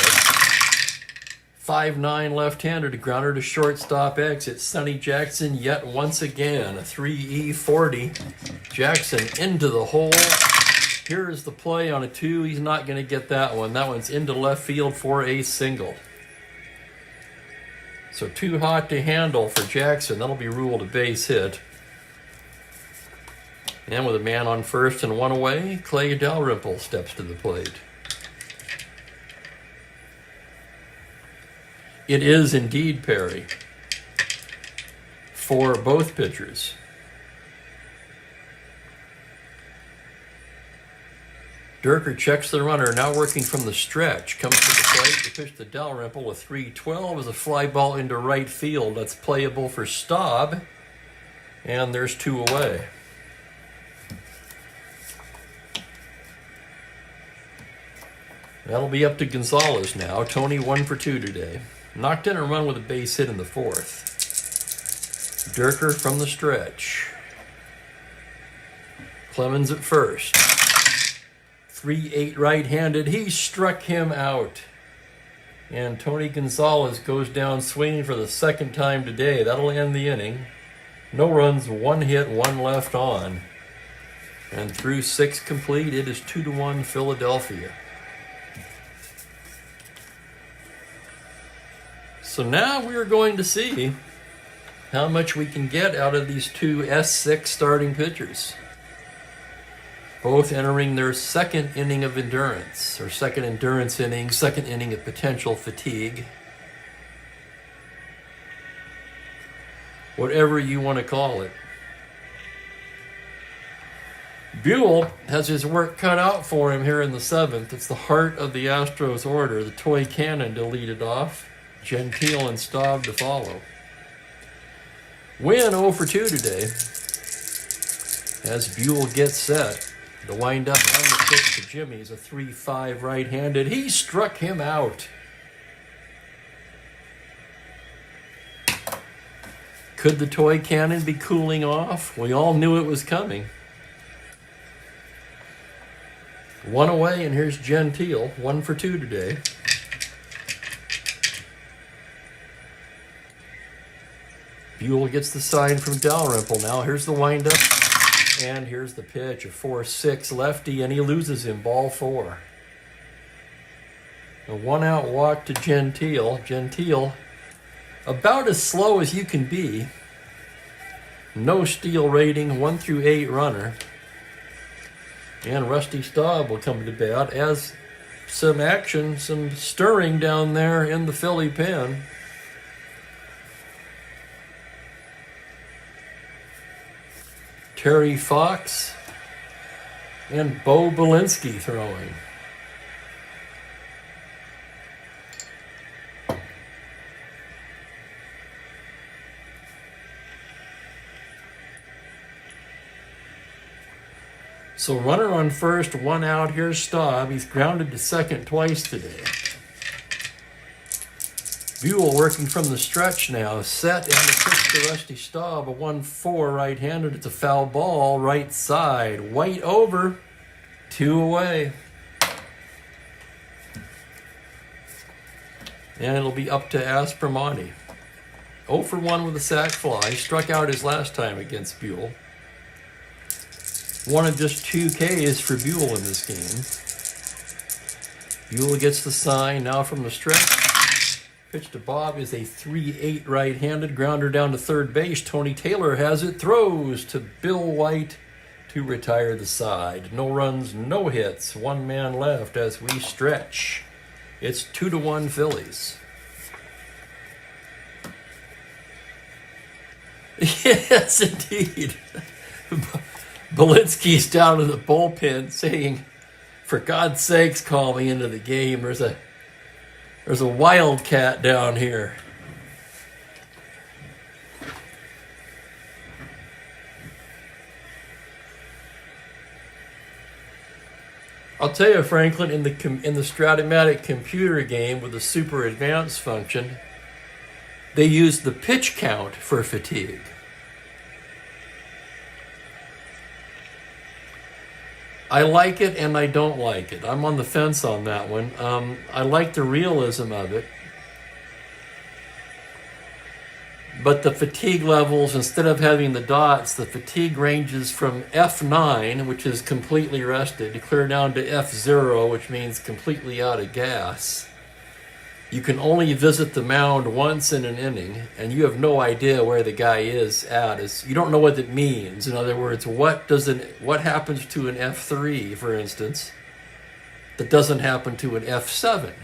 5-9 left-hander, grounder to shortstop exit. Sonny Jackson yet once again. A 3E40. Jackson into the hole. Here's the play on a 2. He's not going to get that one. That one's into left field for a single. So too hot to handle for Jackson. That'll be ruled a base hit. And with a man on first and one away, Clay Dalrymple steps to the plate. It is indeed Perry for both pitchers. Durker checks the runner, now working from the stretch. Comes to the plate to pitch to Dalrymple. A 3-12 is a fly ball into right field. That's playable for Staub. And there's 2 away. That'll be up to Gonzalez now. Tony 1 for 2 today. Knocked in a run with a base hit in the 4th. Durker from the stretch. Clemens at first. 3-8 right-handed. He struck him out. And Tony Gonzalez goes down swinging for the second time today. That'll end the inning. No runs, 1 hit, 1 left on. And through 6 complete, it is 2-1 Philadelphia. So now we are going to see how much we can get out of these 2 S6 starting pitchers. Both entering their second inning of endurance, or second endurance inning, second inning of potential fatigue. Whatever you want to call it. Buell has his work cut out for him here in the 7th. It's the heart of the Astros order. The toy cannon to lead it off. Gentile and Staub to follow. Win 0 for 2 today. As Buell gets set. The windup on the pitch to Jimmy is a 3-5 right-handed. He struck him out. Could the toy cannon be cooling off? We all knew it was coming. 1 away, and here's Gentile. 1 for 2 today. Buell gets the sign from Dalrymple now. Here's the windup. And here's the pitch. A 4-6 lefty, and he loses him. Ball 4. A 1-out walk to Gentile. Gentile, about as slow as you can be. No steal rating. 1 through 8 runner. And Rusty Staub will come to bat as some action, some stirring down there in the Philly pen. Terry Fox and Bo Belinsky throwing. So runner on first, 1 out. Here's Staub. He's grounded to second twice today. Buell working from the stretch now. Set and the pitch to Rusty Staub. A 1-4 right-handed. It's a foul ball right side. White over. 2 away. And it'll be up to Aspromonte. 0 for 1 with a sac fly. Struck out his last time against Buell. One of just 2 Ks for Buell in this game. Buell gets the sign now from the stretch. Pitch to Bob is a 3-8 right-handed. Grounder down to third base. Tony Taylor has it. Throws to Bill White to retire the side. No runs, no hits. 1 man left as we stretch It's 2-1 Phillies. Yes, indeed. Belinsky's down in the bullpen saying, "For God's sakes, call me into the game. There's a wildcat down here." I'll tell you, Franklin, in the Strat-O-Matic computer game with the super advanced function, they use the pitch count for fatigue. I like it and I don't like it. I'm on the fence on that one. I like the realism of it. But the fatigue levels, instead of having the dots, the fatigue ranges from F9, which is completely rested, clear down to F0, which means completely out of gas. You can only visit the mound once in an inning, and you have no idea where the guy is at. You don't know what it means. In other words, what happens to an F3, for instance, that doesn't happen to an F7?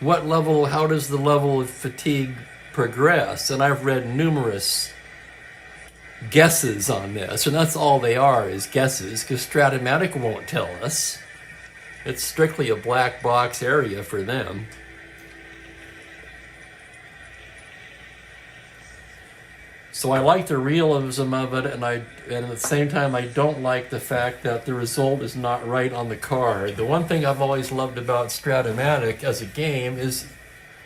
How does the level of fatigue progress? And I've read numerous guesses on this, and that's all they are, is guesses, because Strat-O-Matic won't tell us. It's strictly a black box area for them. So I like the realism of it, and at the same time I don't like the fact that the result is not right on the card. The one thing I've always loved about Strat-O-Matic as a game is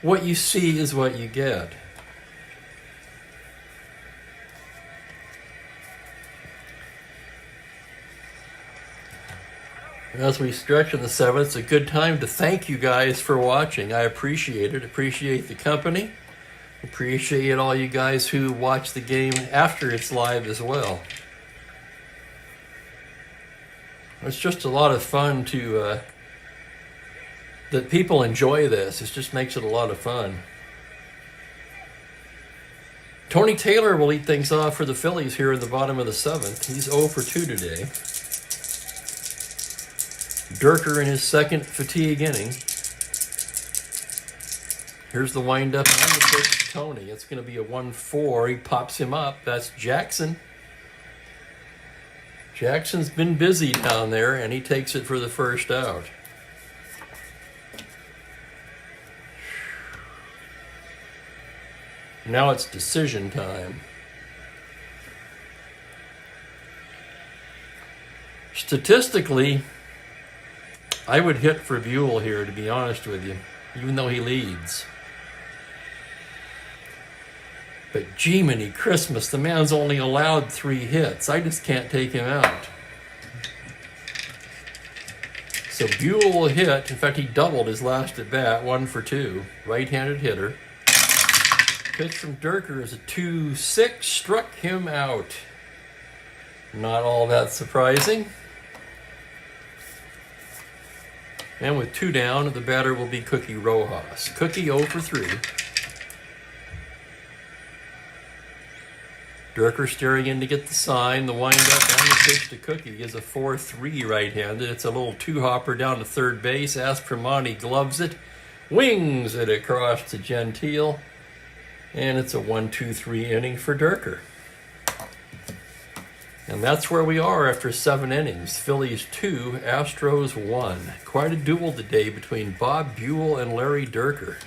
what you see is what you get. As we stretch in the seventh, it's a good time to thank you guys for watching. I appreciate it. Appreciate the company. Appreciate all you guys who watch the game after it's live as well. It's just a lot of fun that people enjoy this. It just makes it a lot of fun. Tony Taylor will lead things off for the Phillies here in the bottom of the seventh. He's 0 for 2 today. Durker in his second fatigue inning. Here's the windup on the pitch to Tony. It's going to be a 1-4. He pops him up. That's Jackson. Jackson's been busy down there, and he takes it for the first out. Now it's decision time. Statistically, I would hit for Buell here, to be honest with you, even though he leads. But Jiminy Christmas, the man's only allowed 3 hits. I just can't take him out. So Buell will hit. In fact, he doubled his last at bat, 1 for 2. Right-handed hitter. Pitch from Durker is a 2-6. Struck him out. Not all that surprising. And with 2 down, the batter will be Cookie Rojas. Cookie 0 for 3. Durker staring in to get the sign. The windup and the pitch to Cookie is a 4-3 right-handed. It's a little 2-hopper down to third base. Aspromonte gloves it. Wings it across to Gentile. And it's a 1-2-3 inning for Durker. And that's where we are after 7 innings. Phillies 2, Astros 1. Quite a duel today between Bob Buell and Larry Durker.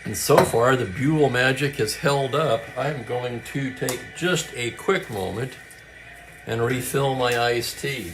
And so far, the Buell magic has held up. I'm going to take just a quick moment and refill my iced tea.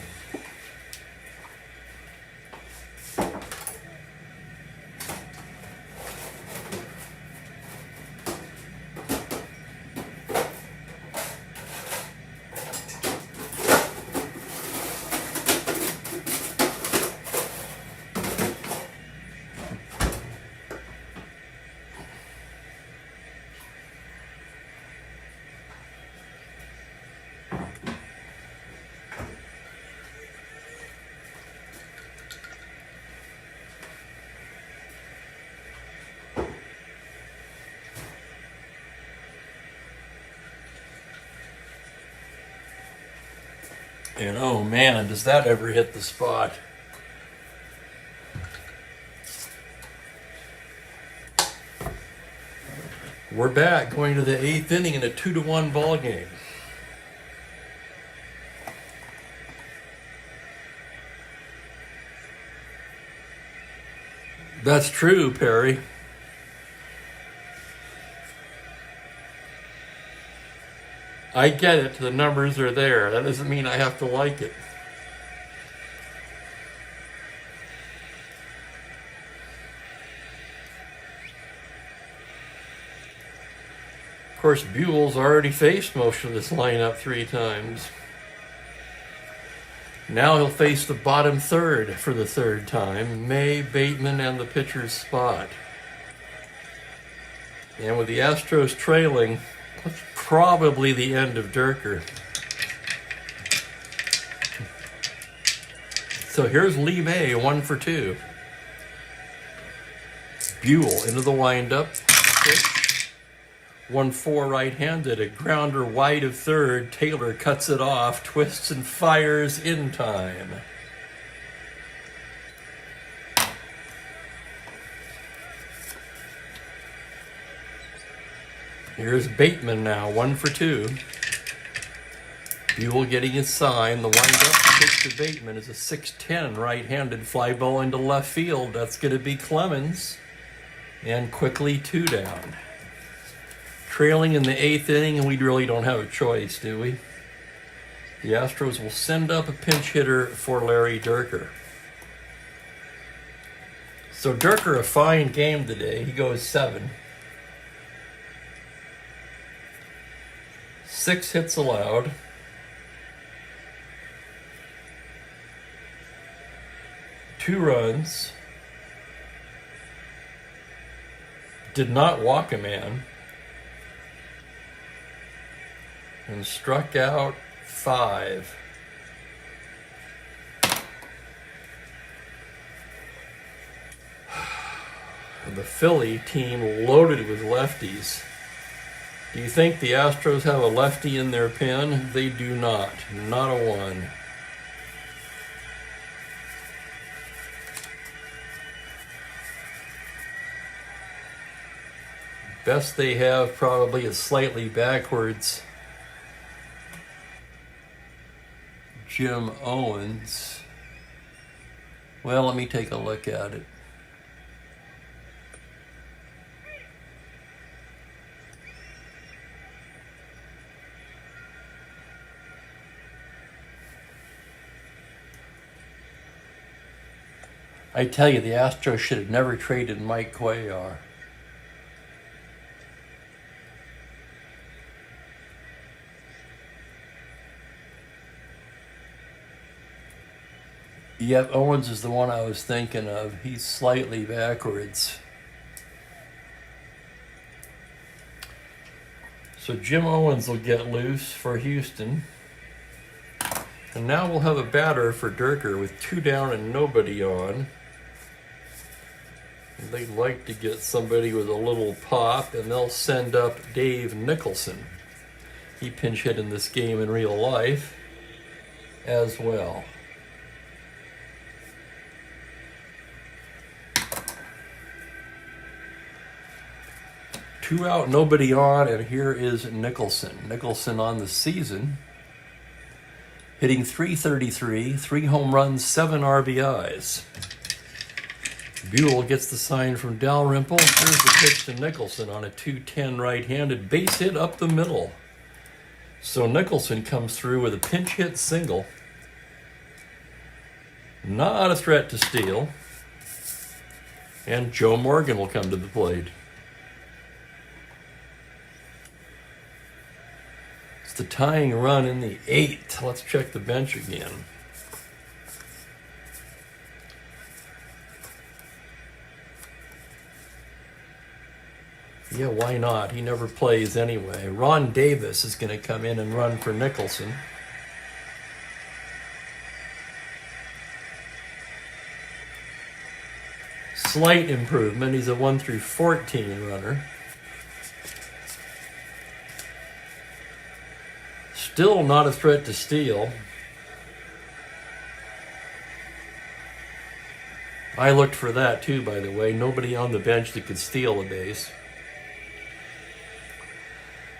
And oh man, does that ever hit the spot. We're back, going to the 8th inning in a 2-1 ball game. That's true, Perry. I get it. The numbers are there. That doesn't mean I have to like it. Of course, Buell's already faced most of this lineup 3 times. Now he'll face the bottom third for the 3rd time, May, Bateman, and the pitcher's spot. And with the Astros trailing, that's probably the end of Durker. So here's Lee May, 1 for 2. Buell into the windup. 1-4 right-handed, a grounder wide of 3rd. Taylor cuts it off, twists and fires in time. Here's Bateman now, 1 for 2. Buell getting his sign. The windup pitch to Bateman is a 6-10 right-handed fly ball into left field. That's going to be Clemens. And quickly 2 down. Trailing in the 8th inning, and we really don't have a choice, do we? The Astros will send up a pinch hitter for Larry Durker. So Durker, a fine game today. He goes 7. 6 hits allowed. Two runs. Did not walk a man. And struck out 5. The Philly team loaded with lefties. Do you think the Astros have a lefty in their pen? They do not. Not a one. Best they have probably is slightly backwards. Jim Owens. Well, let me take a look at it. I tell you, the Astros should have never traded Mike Cuellar. Yep, Owens is the one I was thinking of. He's slightly backwards. So Jim Owens will get loose for Houston. And now we'll have a batter for Durker with 2 down and nobody on. They'd like to get somebody with a little pop, and they'll send up Dave Nicholson. He pinch hit in this game in real life as well. 2 out, nobody on, and here is Nicholson. Nicholson on the season, hitting .333, 3 home runs, 7 RBIs. Buell gets the sign from Dalrymple. Here's the pitch to Nicholson on a 2-10 right-handed base hit up the middle. So Nicholson comes through with a pinch hit single. Not a threat to steal. And Joe Morgan will come to the plate. It's the tying run in the 8th. Let's check the bench again. Yeah, why not? He never plays anyway. Ron Davis is going to come in and run for Nicholson. Slight improvement. He's a 1-14 runner. Still not a threat to steal. I looked for that too, by the way. Nobody on the bench that could steal a base.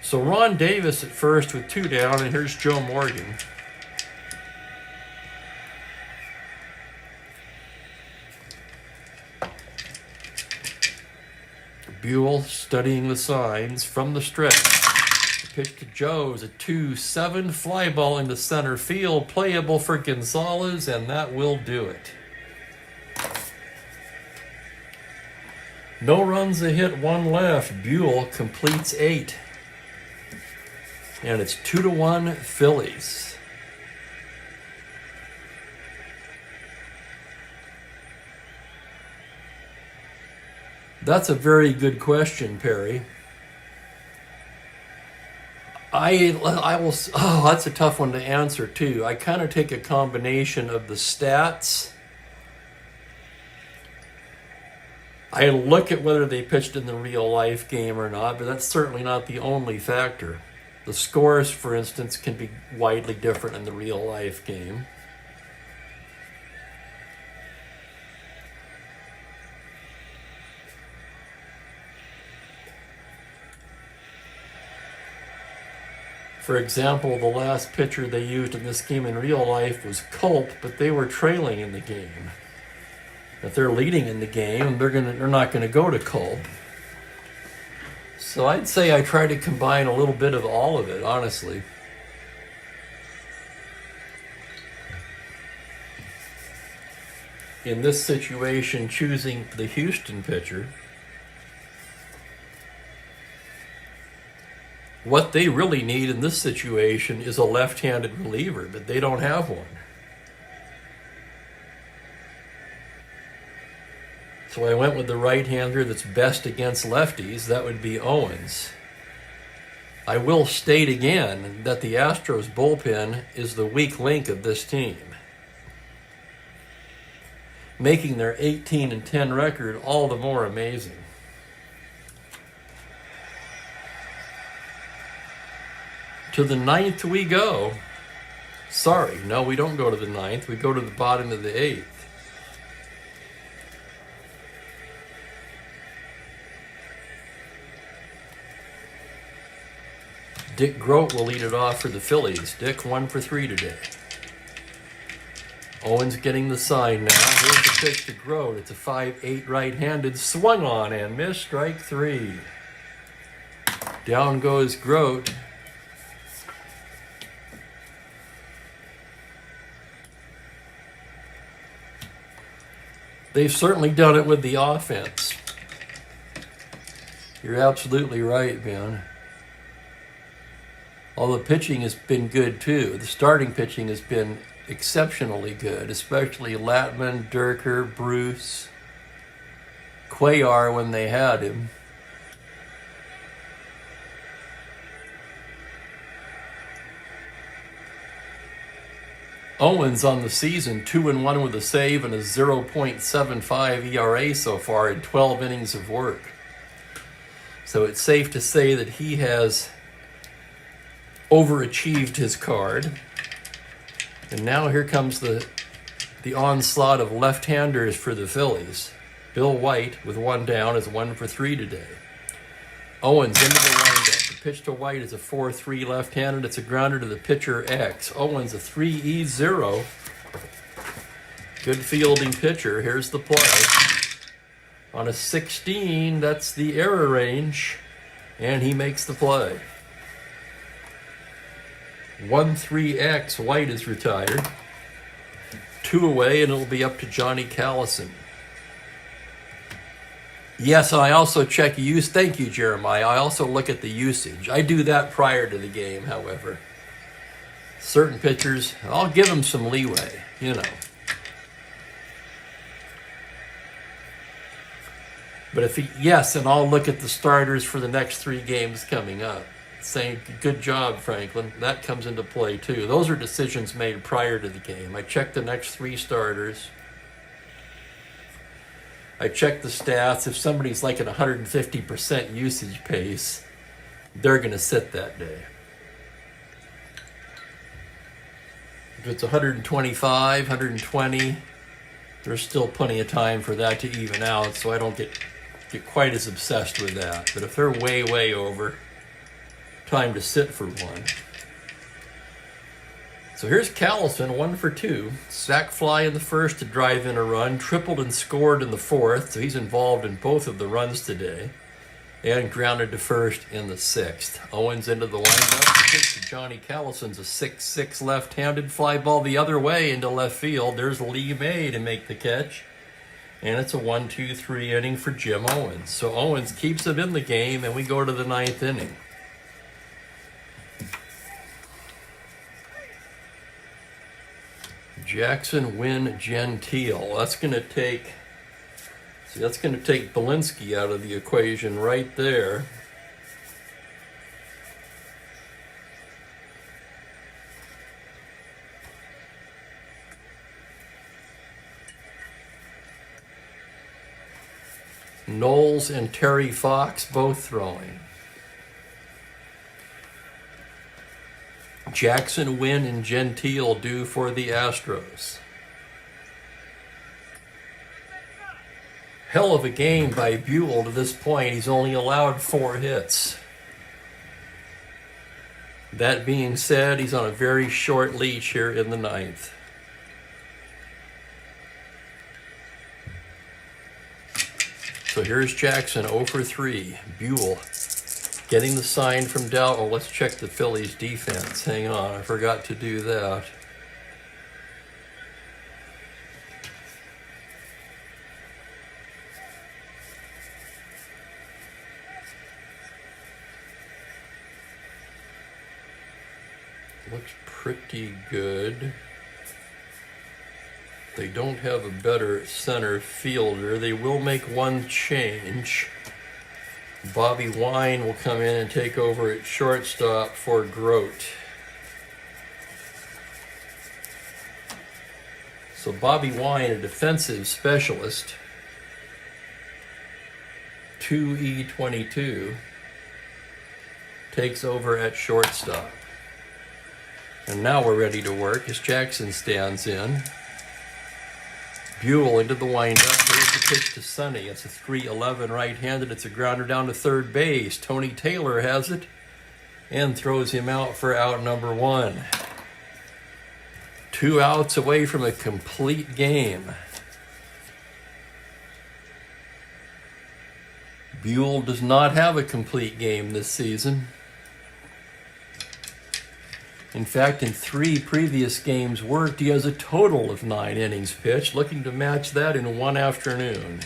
So Ron Davis at first with 2 down, and here's Joe Morgan. Buell studying the signs from the stretch. The pitch to Joe is a 2-7 fly ball into center field, playable for Gonzalez, and that will do it. No runs, a hit, 1 left. Buell completes 8. And it's 2-1 Phillies. That's a very good question, Perry. I will. Oh, that's a tough one to answer too. I kind of take a combination of the stats. I look at whether they pitched in the real life game or not, but that's certainly not the only factor. The scores, for instance, can be widely different in the real life game. For example, the last pitcher they used in this game in real life was Culp, but they were trailing in the game. If they're leading in the game, they're not gonna go to Culp. So I'd say I try to combine a little bit of all of it, honestly. In this situation, choosing the Houston pitcher, what they really need in this situation is a left-handed reliever, but they don't have one. So I went with the right-hander that's best against lefties. That would be Owens. I will state again that the Astros bullpen is the weak link of this team, making their 18-10 record all the more amazing. To the 9th we go. Sorry, no, we don't go to the 9th. We go to the bottom of the 8th. Dick Grote will lead it off for the Phillies. Dick 1 for 3 today. Owens getting the sign now. Here's the pitch to Grote. It's a 5-8 right-handed, swung on and missed, strike 3. Down goes Grote. They've certainly done it with the offense. You're absolutely right, man. All the pitching has been good too. The starting pitching has been exceptionally good, especially Latman, Durker, Bruce, Cuellar when they had him. Owens on the season, 2-1 with a save and a 0.75 ERA so far in 12 innings of work. So it's safe to say that he has overachieved his card. And now here comes the onslaught of left-handers for the Phillies. Bill White, with 1 down, is 1 for 3 today. Owens into the windup. The pitch to White is a 4-3 left-handed. It's a grounder to the pitcher X. Owens a 3-0. Good fielding pitcher. Here's the play. On a 16, that's the error range, and he makes the play. 1-3X, White is retired. 2 away, and it'll be up to Johnny Callison. Yes, I also check use. Thank you, Jeremiah. I also look at the usage. I do that prior to the game, however. Certain pitchers, I'll give them some leeway, you know. But yes, and I'll look at the starters for the next 3 games coming up. Saying, good job, Franklin. That comes into play, too. Those are decisions made prior to the game. I check the next 3 starters. I check the stats. If somebody's like at 150% usage pace, they're going to sit that day. If it's 125, 120, there's still plenty of time for that to even out, so I don't get quite as obsessed with that. But if they're way over, time to sit for one. So here's Callison, 1 for 2. Sack fly in the first to drive in a run, tripled and scored in the fourth, so he's involved in both of the runs today. And grounded to first in the sixth. Owens into the windup. Pitch to Johnny Callison's a 6-6 left-handed fly ball the other way into left field. There's Lee May to make the catch. And it's a 1-2-3 inning for Jim Owens. So Owens keeps him in the game, and we go to the ninth inning. Jackson, Wynn, Gentile. That's going to take Belinsky out of the equation right there. Knowles and Terry Fox both throwing. Jackson, Wynn, and Gentile due for the Astros. Hell of a game by Buell to this point. He's only allowed 4 hits. That being said, he's on a very short leash here in the ninth. So here's Jackson, 0 for 3. Buell getting the sign from Dow. Oh, let's check the Phillies defense. Hang on, I forgot to do that. Looks pretty good. They don't have a better center fielder. They will make one change. Bobby Wine will come in and take over at shortstop for Grote. So Bobby Wine, a defensive specialist, 2E22, takes over at shortstop. And now we're ready to work as Jackson stands in. Buell into the windup. Here's the pitch to Sonny. It's a 3-11 right-handed. It's a grounder down to third base. Tony Taylor has it and throws him out for out number 1. 2 outs away from a complete game. Buell does not have a complete game this season. In fact, in 3 previous games worked, he has a total of 9 innings pitched, looking to match that in one afternoon.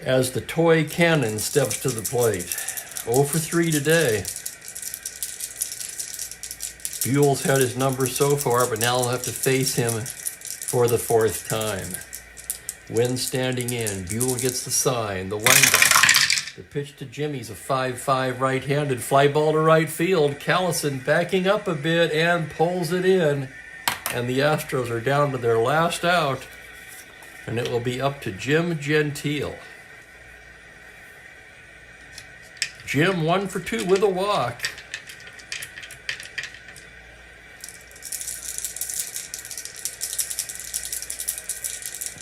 As the toy cannon steps to the plate. 0 for 3 today. Buell's had his number so far, but now he'll have to face him for the 4th time. Wynn standing in. Buell gets the sign. The windup. The pitch to Jimmy's a 5-5 right-handed fly ball to right field. Callison backing up a bit and pulls it in. And the Astros are down to their last out. And it will be up to Jim Gentile. Jim 1 for 2 with a walk.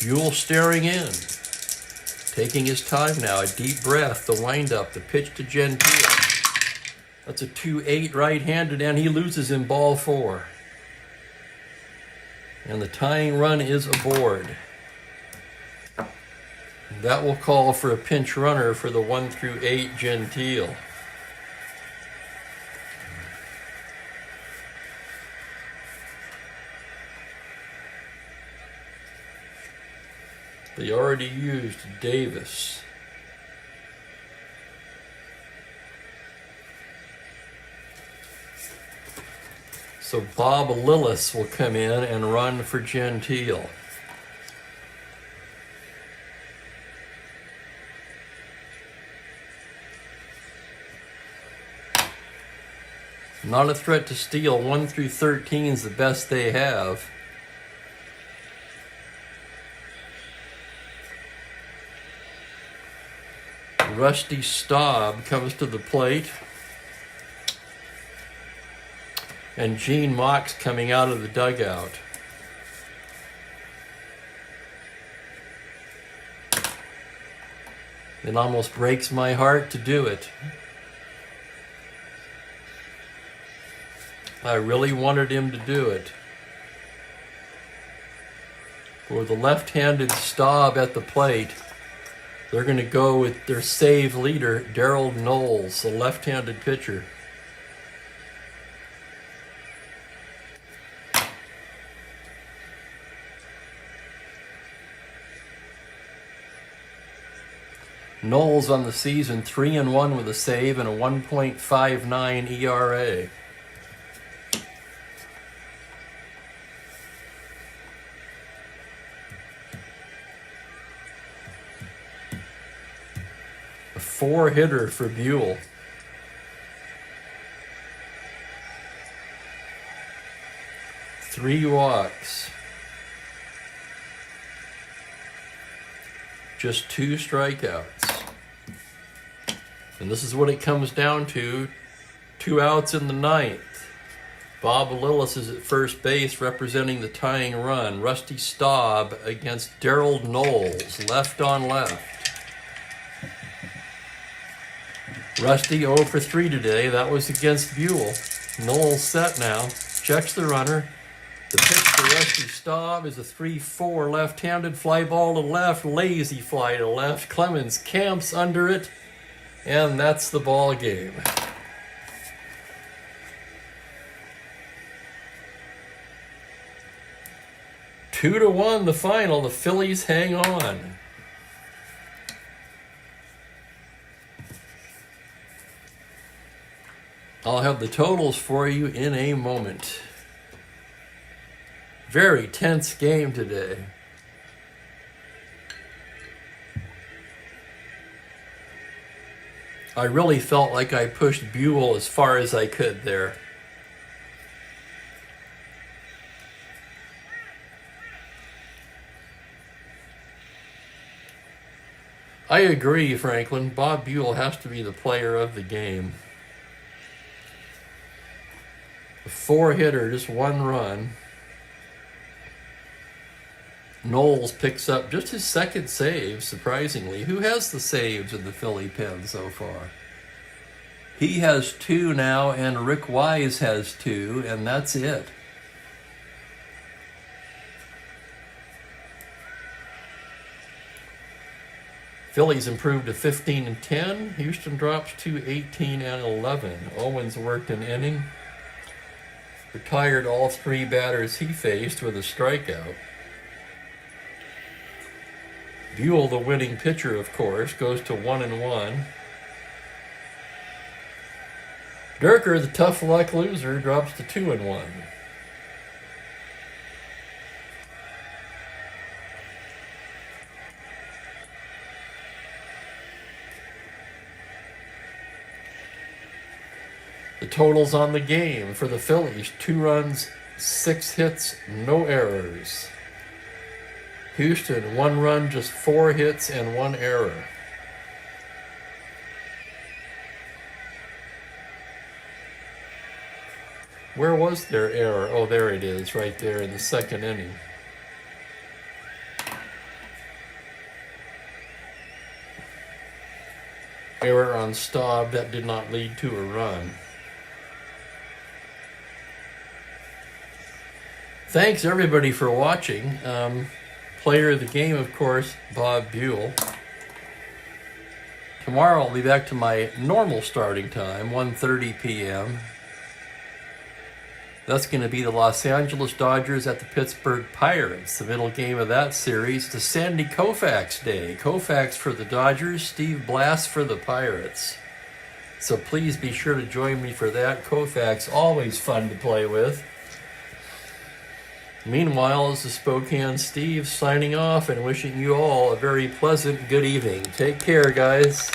Buell staring in. Taking his time now, a deep breath, the windup, the pitch to Gentile. That's a 2-8 right-handed, and he loses in ball 4. And the tying run is aboard. That will call for a pinch runner for the 1 through 8 Gentile. They already used Davis. So Bob Lillis will come in and run for Gentile. Not a threat to steal. 1 through 13 is the best they have. Rusty Staub comes to the plate. And Gene Mock's coming out of the dugout. It almost breaks my heart to do it. I really wanted him to do it. For the left-handed Staub at the plate, they're going to go with their save leader, Darryl Knowles, the left-handed pitcher. Knowles on the season 3-1 with a save and a 1.59 ERA. A 4-hitter for Buell. Three walks. Just 2 strikeouts. And this is what it comes down to. 2 outs in the 9th. Bob Lillis is at first base representing the tying run. Rusty Staub against Darryl Knowles, left on left. Rusty 0 for 3 today. That was against Buell. Knowles set now. Checks the runner. The pitch for Rusty Staub is a 3-4 left-handed fly ball to left, lazy fly to left. Clemens camps under it, and that's the ball game. Two to 1 the final. The Phillies hang on. I'll have the totals for you in a moment. Very tense game today. I really felt like I pushed Buell as far as I could there. I agree, Franklin. Bob Buell has to be the player of the game. A 4-hitter, just 1 run. Knowles picks up just his 2nd save, surprisingly. Who has the saves in the Philly pen so far? He has 2 now, and Rick Wise has 2, and that's it. Phillies improved to 15-10. Houston drops to 18-11. Owens worked an inning. Retired all 3 batters he faced with a strikeout. Buell, the winning pitcher, of course, goes to 1-1. Durker, the tough luck loser, drops to 2-1. The totals on the game for the Phillies: 2 runs, 6 hits, no errors. Houston, 1 run, just 4 hits and 1 error. Where was their error? Oh, there it is, right there in the 2nd inning. Error on Staub, that did not lead to a run. Thanks everybody for watching. Player of the game, of course, Bob Buell. Tomorrow I'll be back to my normal starting time, 1:30 p.m. That's going to be the Los Angeles Dodgers at the Pittsburgh Pirates. The middle game of that series, the Sandy Koufax Day. Koufax for the Dodgers, Steve Blass for the Pirates. So please be sure to join me for that. Koufax, always fun to play with. Meanwhile, this is Spokane Steve signing off and wishing you all a very pleasant good evening. Take care, guys.